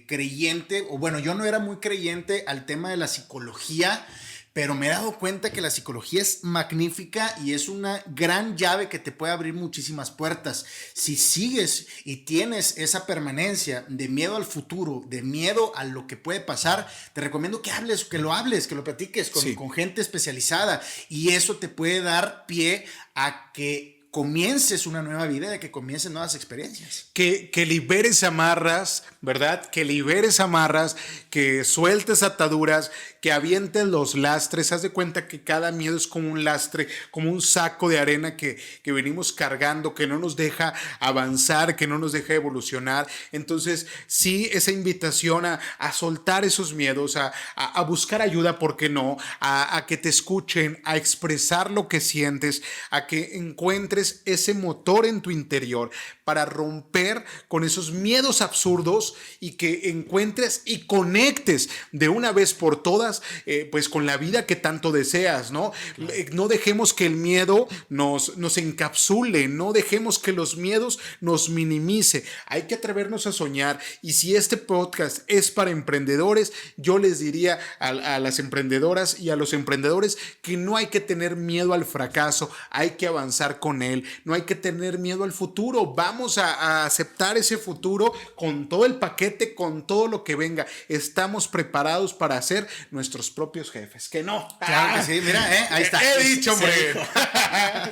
creyente, o bueno, yo no era muy creyente al tema de la psicología, pero me he dado cuenta que la psicología es magnífica y es una gran llave que te puede abrir muchísimas puertas. Si sigues y tienes esa permanencia de miedo al futuro, de miedo a lo que puede pasar, te recomiendo que lo platiques con gente especializada y eso te puede dar pie a que comiences una nueva vida, de que comiences nuevas experiencias. Que liberes amarras, ¿verdad? Que liberes amarras, que sueltes ataduras, que avientes los lastres. Haz de cuenta que cada miedo es como un lastre, como un saco de arena que venimos cargando, que no nos deja avanzar, que no nos deja evolucionar. Entonces, sí, esa invitación a soltar esos miedos, a buscar ayuda, ¿por qué no? A que te escuchen, a expresar lo que sientes, a que encuentres ese motor en tu interior para romper con esos miedos absurdos y que encuentres y conectes de una vez por todas pues con la vida que tanto deseas, ¿no? Claro. No dejemos que el miedo nos encapsule, no dejemos que los miedos nos minimice. Hay que atrevernos a soñar y si este podcast es para emprendedores, yo les diría a las emprendedoras y a los emprendedores que no hay que tener miedo al fracaso, hay que avanzar con él. No hay que tener miedo al futuro. Vamos a aceptar ese futuro con todo el paquete, con todo lo que venga. Estamos preparados para ser nuestros propios jefes. Que no. Claro que sí, mira, ahí está. He dicho, hombre.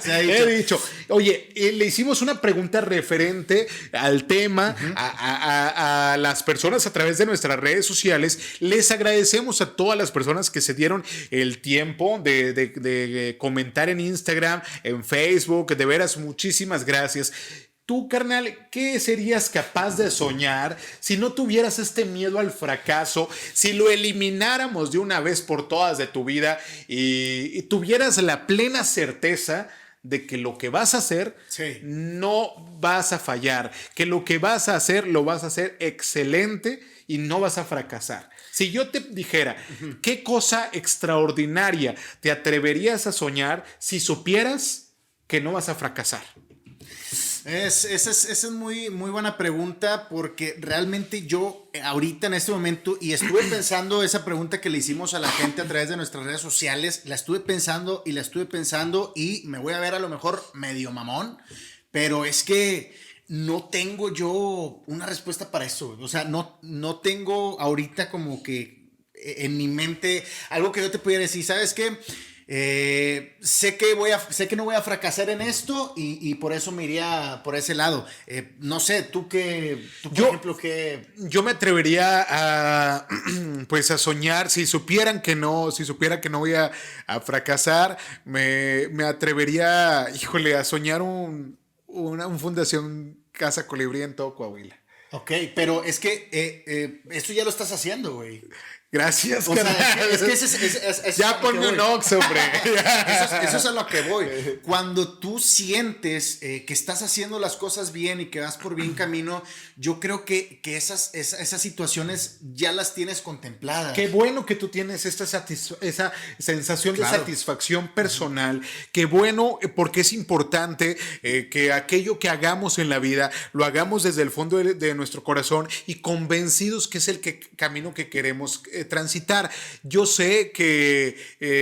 He dicho. Oye, le hicimos una pregunta referente al tema, a las personas a través de nuestras redes sociales. Les agradecemos a todas las personas que se dieron el tiempo de comentar en Instagram, en Facebook, de veras, muchísimas gracias. Tú, carnal, ¿qué serías capaz de soñar si no tuvieras este miedo al fracaso, si lo elimináramos de una vez por todas de tu vida y tuvieras la plena certeza de que lo que vas a hacer no vas a fallar, que lo que vas a hacer lo vas a hacer excelente y no vas a fracasar? Si yo te dijera, ¿qué cosa extraordinaria te atreverías a soñar si supieras que no vas a fracasar? Esa es muy, muy buena pregunta porque realmente yo ahorita en este momento, y estuve pensando esa pregunta que le hicimos a la gente a través de nuestras redes sociales, la estuve pensando y me voy a ver a lo mejor medio mamón, pero es que no tengo yo una respuesta para eso. O sea, no tengo ahorita como que en mi mente algo que yo te pudiera decir, ¿sabes qué? Sé que no voy a fracasar en esto y por eso me iría por ese lado. No sé, por ejemplo, que... Yo me atrevería a, pues a soñar, si supiera que no voy a fracasar, me atrevería, híjole, a soñar una fundación Casa Colibrí en todo Coahuila. Ok, pero es que eso ya lo estás haciendo, güey. Gracias, o carnal. sea, es que ya ponme un Ox, hombre. eso es a lo que voy. Cuando tú sientes que estás haciendo las cosas bien y que vas por bien camino, yo creo que esas situaciones ya las tienes contempladas. Qué bueno que tú tienes esa sensación de satisfacción personal. Qué bueno, porque es importante que aquello que hagamos en la vida lo hagamos desde el fondo de nuestro corazón y convencidos que es el camino que queremos transitar. Yo sé que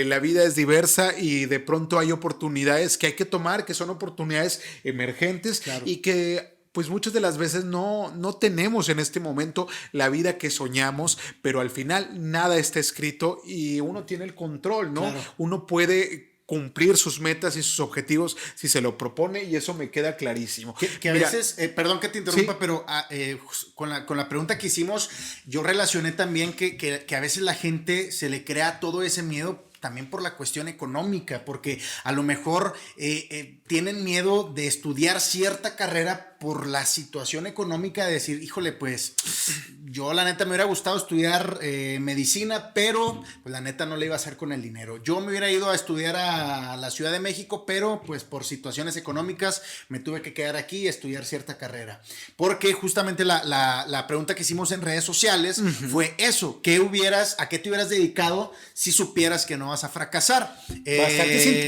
la vida es diversa y de pronto hay oportunidades que hay que tomar, que son oportunidades emergentes y que pues muchas de las veces no tenemos en este momento la vida que soñamos, pero al final nada está escrito y uno tiene el control, ¿no? Claro. Uno puede cumplir sus metas y sus objetivos si se lo propone y eso me queda clarísimo. Que a veces, perdón que te interrumpa, ¿sí? Pero con la pregunta que hicimos, yo relacioné también que a veces la gente se le crea todo ese miedo también por la cuestión económica, porque a lo mejor tienen miedo de estudiar cierta carrera por la situación económica, de decir, híjole, pues yo la neta me hubiera gustado estudiar medicina, pero pues la neta no le iba a hacer con el dinero. Yo me hubiera ido a estudiar a la Ciudad de México, pero pues por situaciones económicas me tuve que quedar aquí y estudiar cierta carrera. Porque justamente la pregunta que hicimos en redes sociales fue eso, ¿a qué te hubieras dedicado si supieras que no vas a fracasar?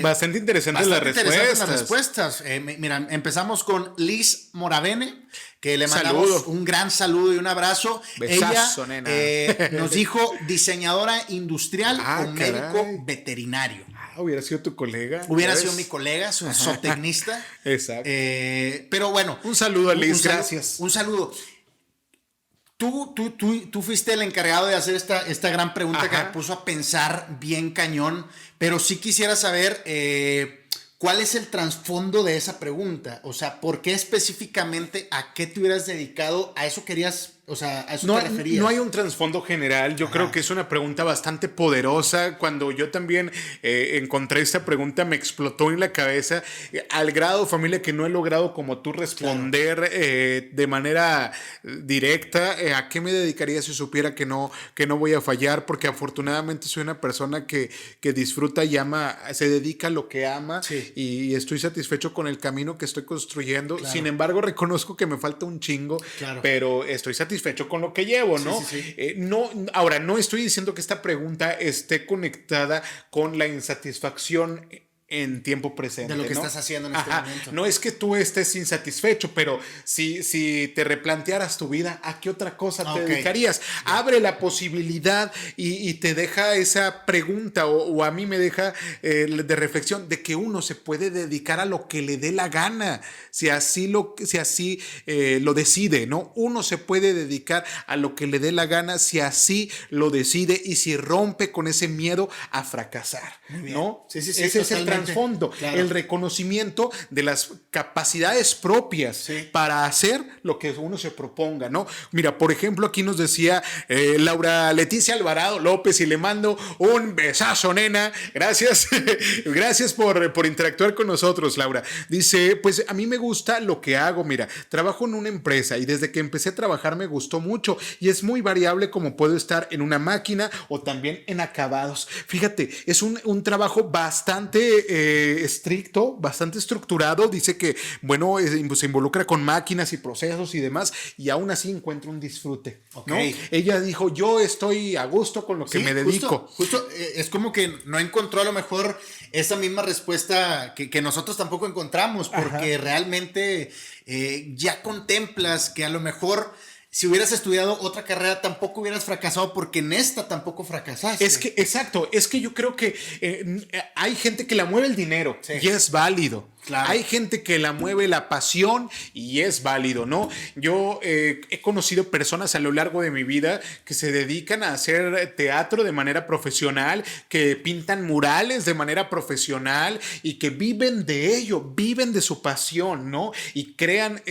Bastante interesantes las respuestas. Mira, empezamos con Liz Moravene, que le mandamos un gran saludo y un abrazo. Besazo, ella nos dijo diseñadora industrial o médico veterinario. Hubiera sido tu colega. Hubiera sido mi colega, su zootecnista. Exacto. Pero bueno. Un saludo a Liz, gracias. Un saludo. Tú fuiste el encargado de hacer esta gran pregunta que me puso a pensar bien cañón, pero sí quisiera saber cuál es el trasfondo de esa pregunta. O sea, ¿por qué específicamente a qué te hubieras dedicado? ¿A eso querías? O sea, ¿a eso te referías? No hay un trasfondo general. Yo creo que es una pregunta bastante poderosa. Cuando yo también encontré esta pregunta, me explotó en la cabeza al grado, familia, que no he logrado como tú responder de manera directa a qué me dedicaría si supiera que no voy a fallar, porque afortunadamente soy una persona que disfruta y ama, se dedica a lo que ama y estoy satisfecho con el camino que estoy construyendo. Sin embargo, reconozco que me falta un chingo, pero estoy satisfecho con lo que llevo, ¿no? Sí. Ahora, no estoy diciendo que esta pregunta esté conectada con la insatisfacción en tiempo presente. De lo que estás haciendo en este momento. No es que tú estés insatisfecho, pero si te replantearas tu vida, ¿a qué otra cosa te dedicarías? Abre la posibilidad y te deja esa pregunta o a mí me deja de reflexión de que uno se puede dedicar a lo que le dé la gana, si así lo decide, ¿no? Uno se puede dedicar a lo que le dé la gana si así lo decide y si rompe con ese miedo a fracasar, ¿no? Sí, ese es el trasfondo, el reconocimiento de las capacidades propias para hacer lo que uno se proponga, ¿no? Mira, por ejemplo, aquí nos decía Laura Leticia Alvarado López y le mando un besazo, nena. Gracias, gracias por interactuar con nosotros, Laura. Dice, pues a mí me gusta lo que hago, mira, trabajo en una empresa y desde que empecé a trabajar me gustó mucho y es muy variable como puedo estar en una máquina o también en acabados. Fíjate, es un trabajo bastante estricto, bastante estructurado. Dice que, bueno, se involucra con máquinas y procesos y demás, y aún así encuentra un disfrute, ¿no? Ella dijo, yo estoy a gusto con lo que me dedico. Justo es como que no encontró a lo mejor esa misma respuesta que nosotros tampoco encontramos, porque realmente ya contemplas que a lo mejor si hubieras estudiado otra carrera tampoco hubieras fracasado, porque en esta tampoco fracasaste. Exacto, es que yo creo que hay gente que la mueve el dinero y es válido. Claro. Hay gente que la mueve la pasión y es válido, ¿no? Yo he conocido personas a lo largo de mi vida que se dedican a hacer teatro de manera profesional, que pintan murales de manera profesional y que viven de ello, viven de su pasión, ¿no? Y crean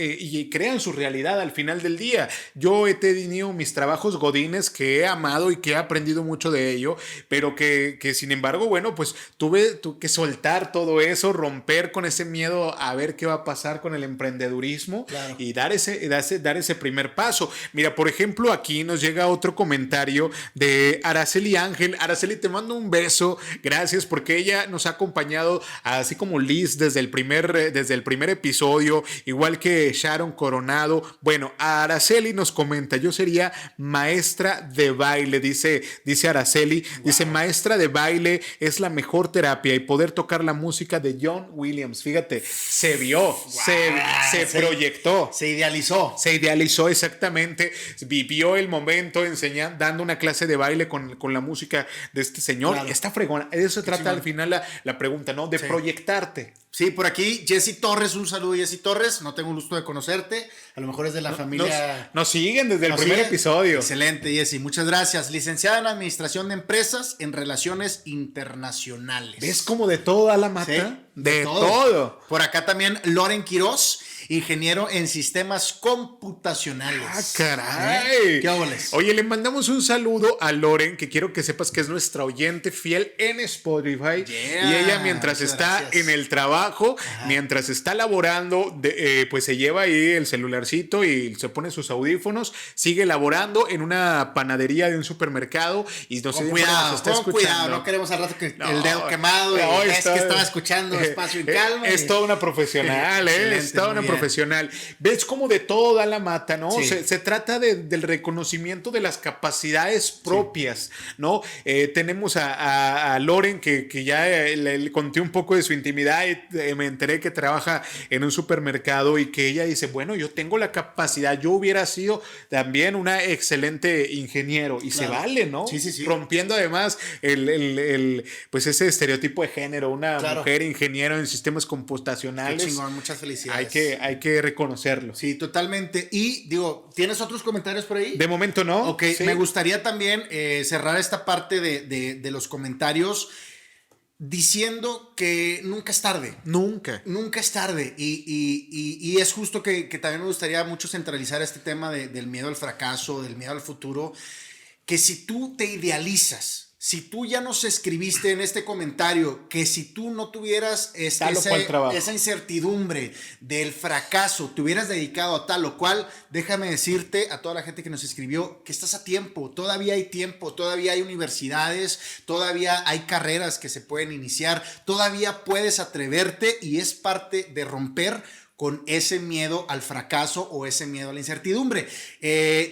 su realidad al final del día. Yo he tenido mis trabajos godines que he amado y que he aprendido mucho de ello, pero que sin embargo, bueno, pues tuve que soltar todo eso, romper con ese miedo a ver qué va a pasar con el emprendedurismo, claro, y dar ese primer paso. Mira, por ejemplo, aquí nos llega otro comentario de Araceli Ángel. Araceli, te mando un beso, gracias, porque ella nos ha acompañado, así como Liz, desde el primer episodio, igual que Sharon Coronado. Bueno, Araceli nos comenta: yo sería maestra de baile, dice Araceli. Wow. Dice: maestra de baile es la mejor terapia, y poder tocar la música de John Williams. Fíjate, se vio, wow, se proyectó. Se idealizó. Se idealizó, exactamente. Vivió el momento dando una clase de baile con la música de este señor. Claro. Está fregona. De eso se trata al final la pregunta, ¿no? De proyectarte. Sí, por aquí Jessy Torres, un saludo, Jessy Torres. No tengo el gusto de conocerte. A lo mejor es de la familia. Nos siguen desde el primer episodio. Excelente, Jessy. Muchas gracias. Licenciada en Administración de Empresas en Relaciones Internacionales. ¿Ves como de toda la mata? Sí, de todo. Por acá también Loren Quiroz, ingeniero en sistemas computacionales. ¡Ah, caray! ¿Qué óboles? Oye, le mandamos un saludo a Loren, que quiero que sepas que es nuestra oyente fiel en Spotify. Yeah, y ella, mientras está en el trabajo, mientras está laborando, pues se lleva ahí el celularcito y se pone sus audífonos, sigue laborando en una panadería de un supermercado y no sé, cuidado, está escuchando. Cuidado, no queremos al rato que el dedo quemado y es que estaba escuchando Espacio y Calma. Es toda una profesional, es toda una profesional. ¿Ves cómo de todo da la mata, no? Sí. Se trata del reconocimiento de las capacidades propias, ¿no? Tenemos a Loren, que ya le conté un poco de su intimidad y me enteré que trabaja en un supermercado y que ella dice: bueno, yo tengo la capacidad, yo hubiera sido también una excelente ingeniero, y claro, se vale, ¿no? Sí. Rompiendo además pues ese estereotipo de género, una mujer ingeniero en sistemas computacionales. Qué chingón, muchas felicidades. Hay que reconocerlo. Sí, totalmente. Y digo, ¿tienes otros comentarios por ahí? De momento no. Ok, sí. Me gustaría también cerrar esta parte de los comentarios diciendo que nunca es tarde. Nunca es tarde. Y es justo que también me gustaría mucho centralizar este tema del miedo al fracaso, del miedo al futuro, que si tú te idealizas, si tú ya nos escribiste en este comentario que si tú no tuvieras esa incertidumbre del fracaso, te hubieras dedicado a tal o cual, déjame decirte a toda la gente que nos escribió que estás a tiempo, todavía hay tiempo, todavía hay universidades, todavía hay carreras que se pueden iniciar, todavía puedes atreverte, y es parte de romper con ese miedo al fracaso o ese miedo a la incertidumbre.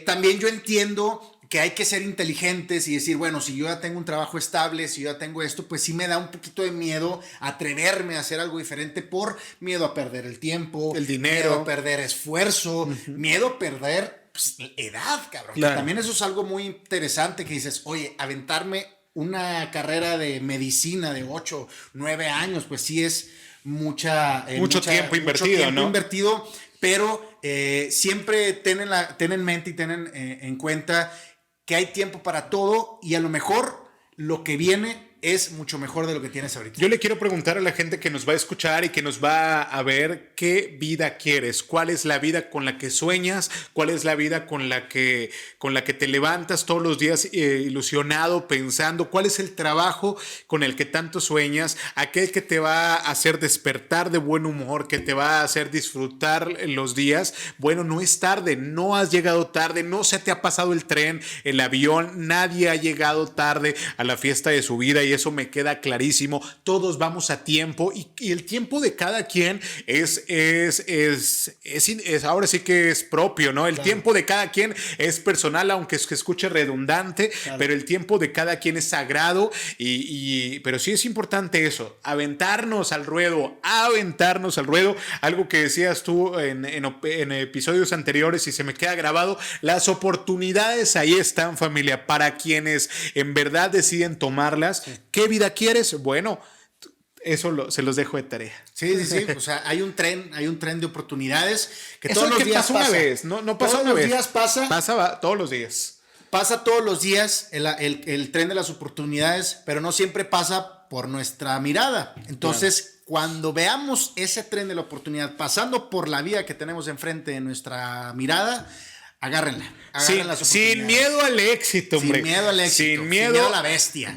También yo entiendo que hay que ser inteligentes y decir, bueno, si yo ya tengo un trabajo estable, si yo ya tengo esto, pues sí me da un poquito de miedo atreverme a hacer algo diferente por miedo a perder el tiempo, el dinero, miedo a perder esfuerzo, miedo a perder edad, cabrón. Claro. También eso es algo muy interesante, que dices, oye, aventarme una carrera de medicina de 8, 9 años, pues sí es mucho tiempo invertido, pero siempre ten en mente y ten en cuenta que hay tiempo para todo, y a lo mejor lo que viene es mucho mejor de lo que tienes ahorita. Yo le quiero preguntar a la gente que nos va a escuchar y que nos va a ver: ¿qué vida quieres? ¿Cuál es la vida con la que sueñas? ¿Cuál es la vida con la que te levantas todos los días ilusionado, pensando? ¿Cuál es el trabajo con el que tanto sueñas? Aquel que te va a hacer despertar de buen humor, que te va a hacer disfrutar los días. Bueno, no es tarde, no has llegado tarde, no se te ha pasado el tren, el avión, nadie ha llegado tarde a la fiesta de su vida, y eso me queda clarísimo. Todos vamos a tiempo, y el tiempo de cada quien es ahora sí que es propio, ¿no? El tiempo de cada quien es personal, aunque se escuche redundante, pero el tiempo de cada quien es sagrado, pero sí es importante eso, aventarnos al ruedo, algo que decías tú en episodios anteriores y se me queda grabado: las oportunidades ahí están, familia, para quienes en verdad deciden tomarlas. ¿Qué vida quieres? Bueno, Se los dejo de tarea. Sí. O sea, hay un tren de oportunidades que Eso todos los que días pasa una pasa. vez, no pasa Todos una los vez. días pasa. Todos los días. Pasa todos los días el tren de las oportunidades, pero no siempre pasa por nuestra mirada. Entonces, cuando veamos ese tren de la oportunidad pasando por la vía que tenemos enfrente de nuestra mirada, agárrenla. Sin miedo al éxito, hombre. Sin miedo al éxito. Sin miedo a la bestia.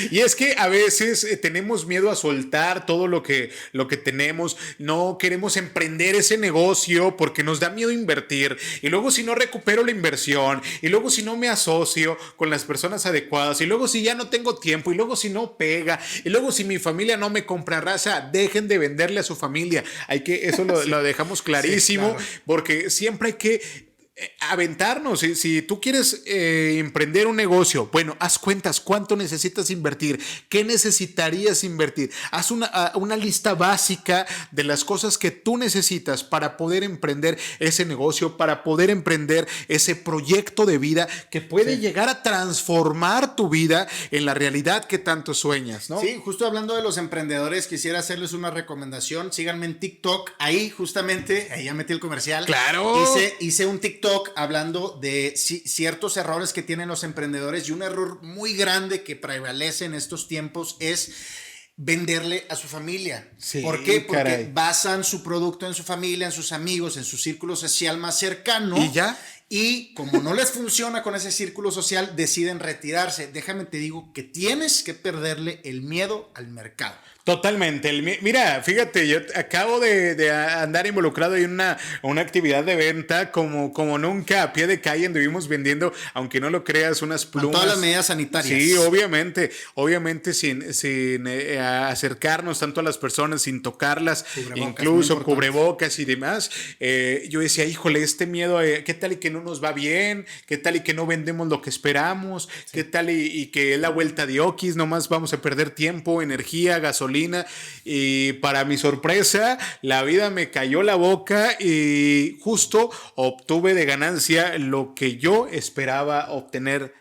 Y es que a veces tenemos miedo a soltar todo lo que tenemos. No queremos emprender ese negocio porque nos da miedo invertir. Y luego si no recupero la inversión. Y luego si no me asocio con las personas adecuadas. Y luego si ya no tengo tiempo. Y luego si no pega. Y luego si mi familia no me compra, raza, dejen de venderle a su familia. Eso lo dejamos clarísimo. Sí, claro. Porque siempre hay que aventarnos. Si tú quieres emprender un negocio, bueno, haz cuentas cuánto necesitas invertir, qué necesitarías invertir, haz una lista básica de las cosas que tú necesitas para poder emprender ese negocio, para poder emprender ese proyecto de vida que puede llegar a transformar tu vida en la realidad que tanto sueñas, ¿no? Sí, justo hablando de los emprendedores, quisiera hacerles una recomendación. Síganme en TikTok, ahí justamente, ahí ya metí el comercial. Claro. Hice un TikTok hablando de ciertos errores que tienen los emprendedores, y un error muy grande que prevalece en estos tiempos es venderle a su familia. Sí, ¿por qué? Porque caray, basan su producto en su familia, en sus amigos, en su círculo social más cercano. ¿Y ya? Y como no les funciona con ese círculo social, deciden retirarse. Déjame te digo que tienes que perderle el miedo al mercado. Totalmente. Mira, fíjate, yo acabo de andar involucrado en una actividad de venta como nunca, a pie de calle anduvimos vendiendo, aunque no lo creas, unas plumas. Con todas las medidas sanitarias. Sí, obviamente sin acercarnos tanto a las personas, sin tocarlas, incluso cubrebocas y demás. Yo decía, híjole, este miedo, ¿qué tal y que no nos va bien? ¿Qué tal y que no vendemos lo que esperamos? Sí. ¿Qué tal y que es la vuelta de Oquis? Nomás vamos a perder tiempo, energía, gasolina. Y para mi sorpresa, la vida me cayó la boca y justo obtuve de ganancia lo que yo esperaba obtener.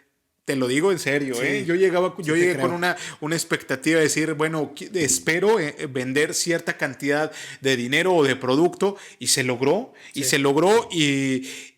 Te lo digo en serio, sí. Yo llegué con una expectativa de decir, bueno, espero vender cierta cantidad de dinero o de producto, y se logró,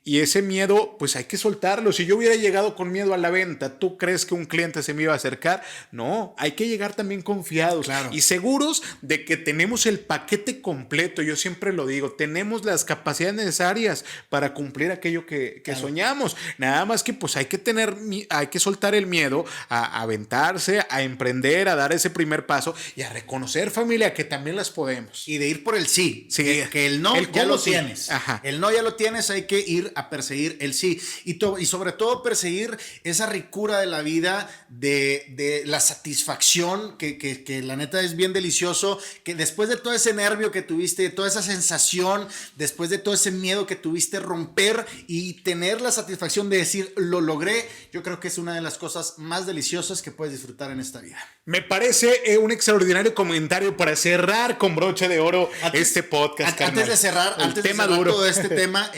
y ese miedo, pues hay que soltarlo. Si yo hubiera llegado con miedo a la venta, ¿tú crees que un cliente se me iba a acercar? No, hay que llegar también confiados, claro, y seguros de que tenemos el paquete completo. Yo siempre lo digo, tenemos las capacidades necesarias para cumplir aquello que claro, soñamos. Nada más que pues hay que soltar el miedo a aventarse, a emprender, a dar ese primer paso y a reconocer, familia, que también las podemos. Y de ir por el sí. Que el no ya lo tienes. Ajá. El no ya lo tienes, hay que ir a perseguir el sí. Y sobre todo perseguir esa ricura de la vida, de la satisfacción, que la neta es bien delicioso, que después de todo ese nervio que tuviste, de toda esa sensación, después de todo ese miedo que tuviste, romper y tener la satisfacción de decir, lo logré, yo creo que es una de las cosas más deliciosas que puedes disfrutar en esta vida. Me parece un extraordinario comentario para cerrar con broche de oro este podcast. Antes de cerrar todo este tema,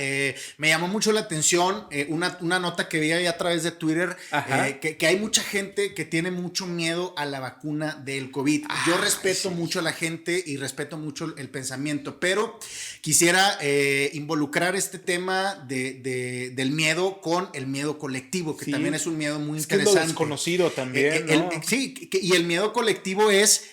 me llamó mucho la atención una nota que vi ahí a través de Twitter, que hay mucha gente que tiene mucho miedo a la vacuna del COVID. Yo respeto mucho a la gente y respeto mucho el pensamiento, pero quisiera involucrar este tema del miedo con el miedo colectivo, que también es un miedo muy interesante. Es lo desconocido también, ¿no? Y el miedo colectivo es: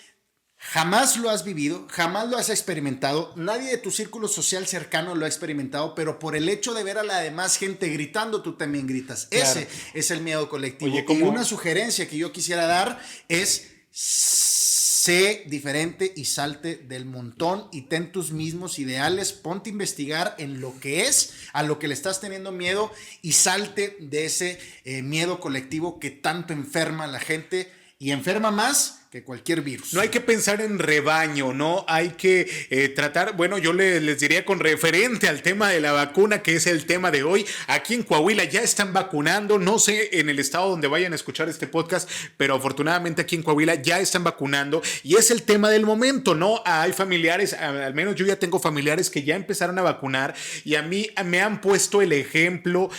jamás lo has vivido, jamás lo has experimentado, nadie de tu círculo social cercano lo ha experimentado, pero por el hecho de ver a la demás gente gritando, tú también gritas. Claro. Ese es el miedo colectivo. Oye, y una sugerencia que yo quisiera dar es: sé diferente y salte del montón y ten tus mismos ideales, ponte a investigar en lo que es, a lo que le estás teniendo miedo, y salte de ese miedo colectivo que tanto enferma a la gente y enferma más que cualquier virus. No hay que pensar en rebaño, no hay que tratar, bueno, yo les diría con referente al tema de la vacuna, que es el tema de hoy. Aquí en Coahuila ya están vacunando, no sé en el estado donde vayan a escuchar este podcast, pero afortunadamente aquí en Coahuila ya están vacunando y es el tema del momento, ¿no? Hay familiares, al menos yo ya tengo familiares que ya empezaron a vacunar y a mí me han puesto el ejemplo,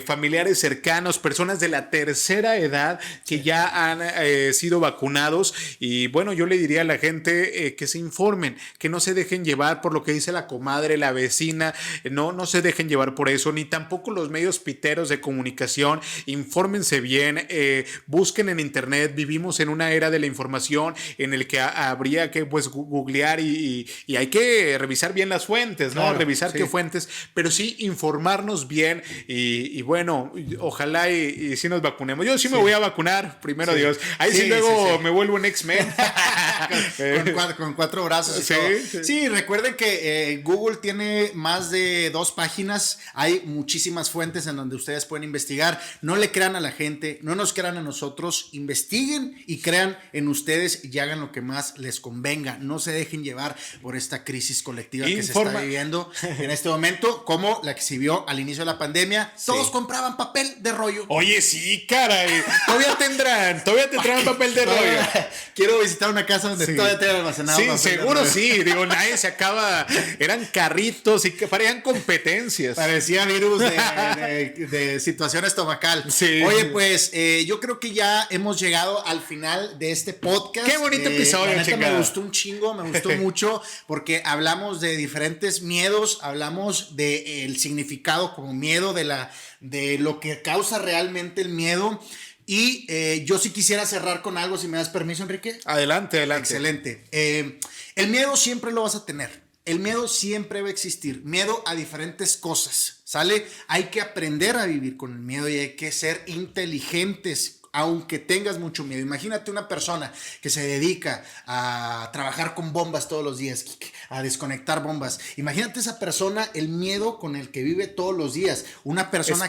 familiares cercanos, personas de la tercera edad que ya han sido vacunados. Y bueno, yo le diría a la gente que se informen, que no se dejen llevar por lo que dice la comadre, la vecina, no se dejen llevar por eso, ni tampoco los medios piteros de comunicación. Infórmense bien, busquen en internet. Vivimos en una era de la información en el que habría que pues googlear y hay que revisar bien las fuentes, ¿no? Claro, Revisar sí. qué fuentes, pero sí informarnos bien y bueno, ojalá y sí nos vacunemos. Yo sí me voy a vacunar, primero Sí. Dios. Ahí sí, luego me vuelvo un X-Men. con cuatro brazos y Sí, todo. sí. Sí, recuerden que Google tiene más de 2 páginas. Hay muchísimas fuentes en donde ustedes pueden investigar. No le crean a la gente, no nos crean a nosotros. Investiguen y crean en ustedes y hagan lo que más les convenga. No se dejen llevar por esta crisis colectiva que se está viviendo en este momento, como la que se vio al inicio de la pandemia. Todos compraban papel de rollo. Oye, sí, caray. Todavía tendrán papel de rollo. Quiero visitar una casa donde todavía tengan almacenado. Sí, seguro sí. Digo, nadie se acaba. Eran carritos y que parecían competencias. Parecía virus de situación estomacal. Sí. Oye, pues yo creo que ya hemos llegado al final de este podcast. Qué bonito episodio, me gustó un chingo, me gustó mucho porque hablamos de diferentes miedos, hablamos del significado como miedo, de lo que causa realmente el miedo. Y yo sí quisiera cerrar con algo, si me das permiso, Enrique. Adelante. Excelente. El miedo siempre lo vas a tener. El miedo siempre va a existir. Miedo a diferentes cosas, ¿sale? Hay que aprender a vivir con el miedo y hay que ser inteligentes. Aunque tengas mucho miedo. Imagínate una persona que se dedica a trabajar con bombas todos los días, a desconectar bombas. Imagínate esa persona, el miedo con el que vive todos los días. Una persona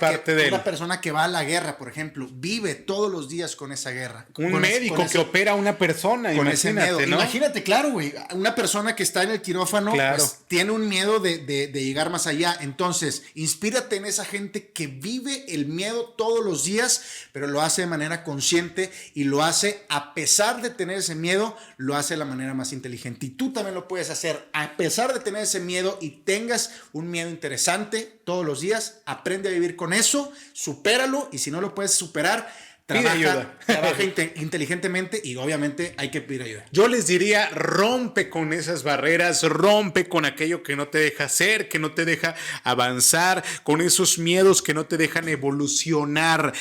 que va a la guerra, por ejemplo, vive todos los días con esa guerra. Un médico que opera a una persona, con ese miedo. ¿no? Imagínate, claro, güey. Una persona que está en el quirófano, claro, pues, tiene un miedo de llegar más allá. Entonces, inspírate en esa gente que vive el miedo todos los días, pero lo hace de manera consciente y lo hace a pesar de tener ese miedo, lo hace de la manera más inteligente. Y tú también lo puedes hacer a pesar de tener ese miedo y tengas un miedo interesante todos los días. Aprende a vivir con eso, supéralo y si no lo puedes superar, trabaja inteligentemente y obviamente hay que pedir ayuda. Yo les diría, rompe con esas barreras, rompe con aquello que no te deja ser, que no te deja avanzar, con esos miedos que no te dejan evolucionar.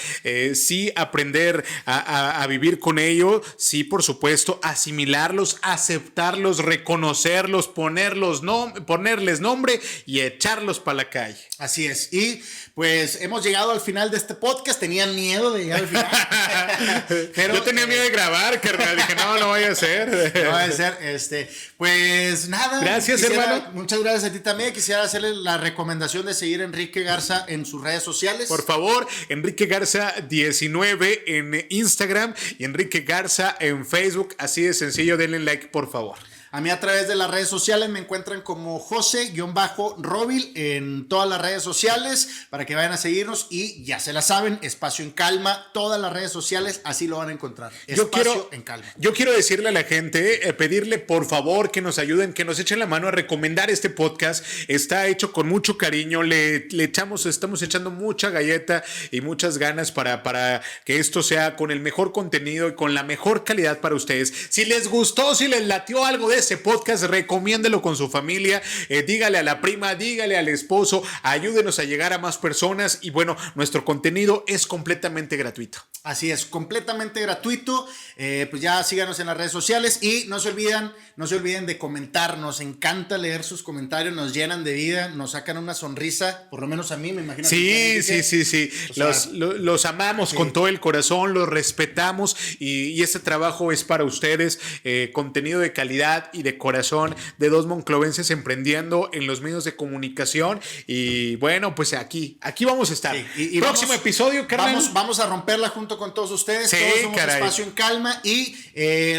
Sí, aprender a vivir con ello, sí, por supuesto, asimilarlos, aceptarlos, reconocerlos, ponerles nombre y echarlos para la calle. Así es. Y pues hemos llegado al final de este podcast. Tenía miedo de llegar al final. Pero, yo tenía miedo de grabar, carnal. Dije, no vaya a ser. No vaya a ser. Pues nada. Gracias, hermano. Muchas gracias a ti también. Quisiera hacerle la recomendación de seguir a Enrique Garza en sus redes sociales. Por favor, Enrique Garza 19 en Instagram y Enrique Garza en Facebook. Así de sencillo, denle like, por favor. A mí a través de las redes sociales me encuentran como Jose-Robil en todas las redes sociales para que vayan a seguirnos y ya se la saben, Espacio en Calma, todas las redes sociales, así lo van a encontrar. Espacio en Calma. Yo quiero decirle a la gente, pedirle por favor que nos ayuden, que nos echen la mano a recomendar este podcast. Está hecho con mucho cariño, estamos echando mucha galleta y muchas ganas para que esto sea con el mejor contenido y con la mejor calidad para ustedes. Si les gustó, si les latió algo de ese podcast, recomiéndelo con su familia, dígale a la prima, dígale al esposo, ayúdenos a llegar a más personas y bueno, nuestro contenido es completamente gratuito. Así es, completamente gratuito. Pues ya síganos en las redes sociales y no se olviden de comentar. Nos encanta leer sus comentarios, nos llenan de vida, nos sacan una sonrisa, por lo menos a mí me imagino. Sí. Los amamos con todo el corazón, los respetamos y este trabajo es para ustedes, contenido de calidad y de corazón de dos monclovenses emprendiendo en los medios de comunicación y bueno, pues aquí vamos a estar. Sí, y próximo episodio, carnal. Vamos a romperla junto con todos ustedes. Sí, todos somos caray. Espacio en Calma y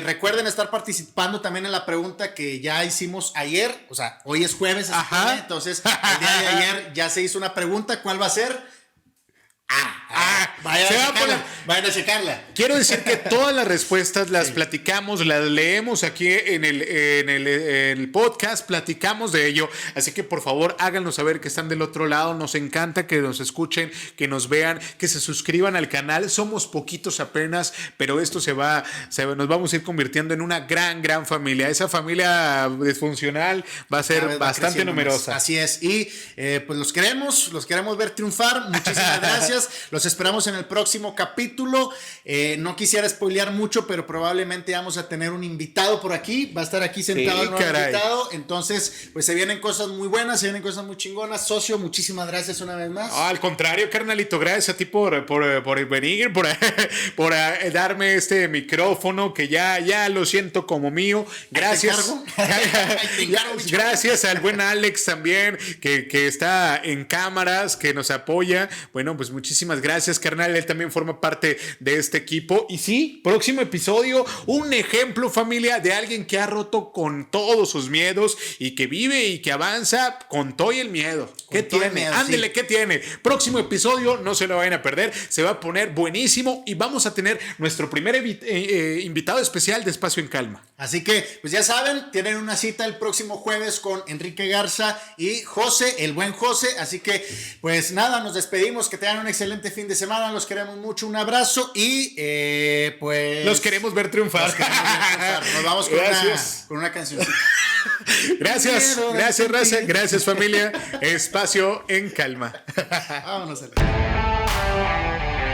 recuerden estar participando también en la pregunta que ya hicimos ayer, o sea, hoy es jueves, entonces el día de ayer ya se hizo una pregunta. ¿Cuál va a ser? Vayan a checarla. Quiero decir que todas las respuestas las platicamos, las leemos aquí en el podcast, platicamos de ello. Así que por favor háganos saber que están del otro lado. Nos encanta que nos escuchen, que nos vean, que se suscriban al canal. Somos poquitos apenas, pero esto nos vamos a ir convirtiendo en una gran familia. Esa familia disfuncional va a ser bastante numerosa. Más. Así es. Y pues los queremos ver triunfar. Muchísimas gracias. Los esperamos en el próximo capítulo. No quisiera spoilear mucho, pero probablemente vamos a tener un invitado por aquí. Va a estar aquí sentado el nuevo invitado. Entonces, pues se vienen cosas muy buenas, se vienen cosas muy chingonas. Socio, muchísimas gracias una vez más. Al contrario, carnalito, gracias a ti por venir, por darme este micrófono que ya lo siento como mío. Gracias. Gracias al buen Alex también, que está en cámaras, que nos apoya. Bueno, pues muchísimas gracias, carnal. Él también forma parte de este equipo. Y sí, próximo episodio, un ejemplo, familia, de alguien que ha roto con todos sus miedos y que vive y que avanza con todo y el miedo. ¿Qué tiene? Ándele, ¿qué tiene? Próximo episodio, no se lo vayan a perder. Se va a poner buenísimo y vamos a tener nuestro primer invitado especial de Espacio en Calma. Así que, pues ya saben, tienen una cita el próximo jueves con Enrique Garza y José, el buen José. Así que, pues nada, nos despedimos. Que tengan un excelente fin de semana. Los queremos mucho. Un abrazo y pues... Los queremos ver triunfar. Nos vamos con una cancioncita. Gracias, raza. Gracias, familia. Espacio en Calma. Vámonos a la...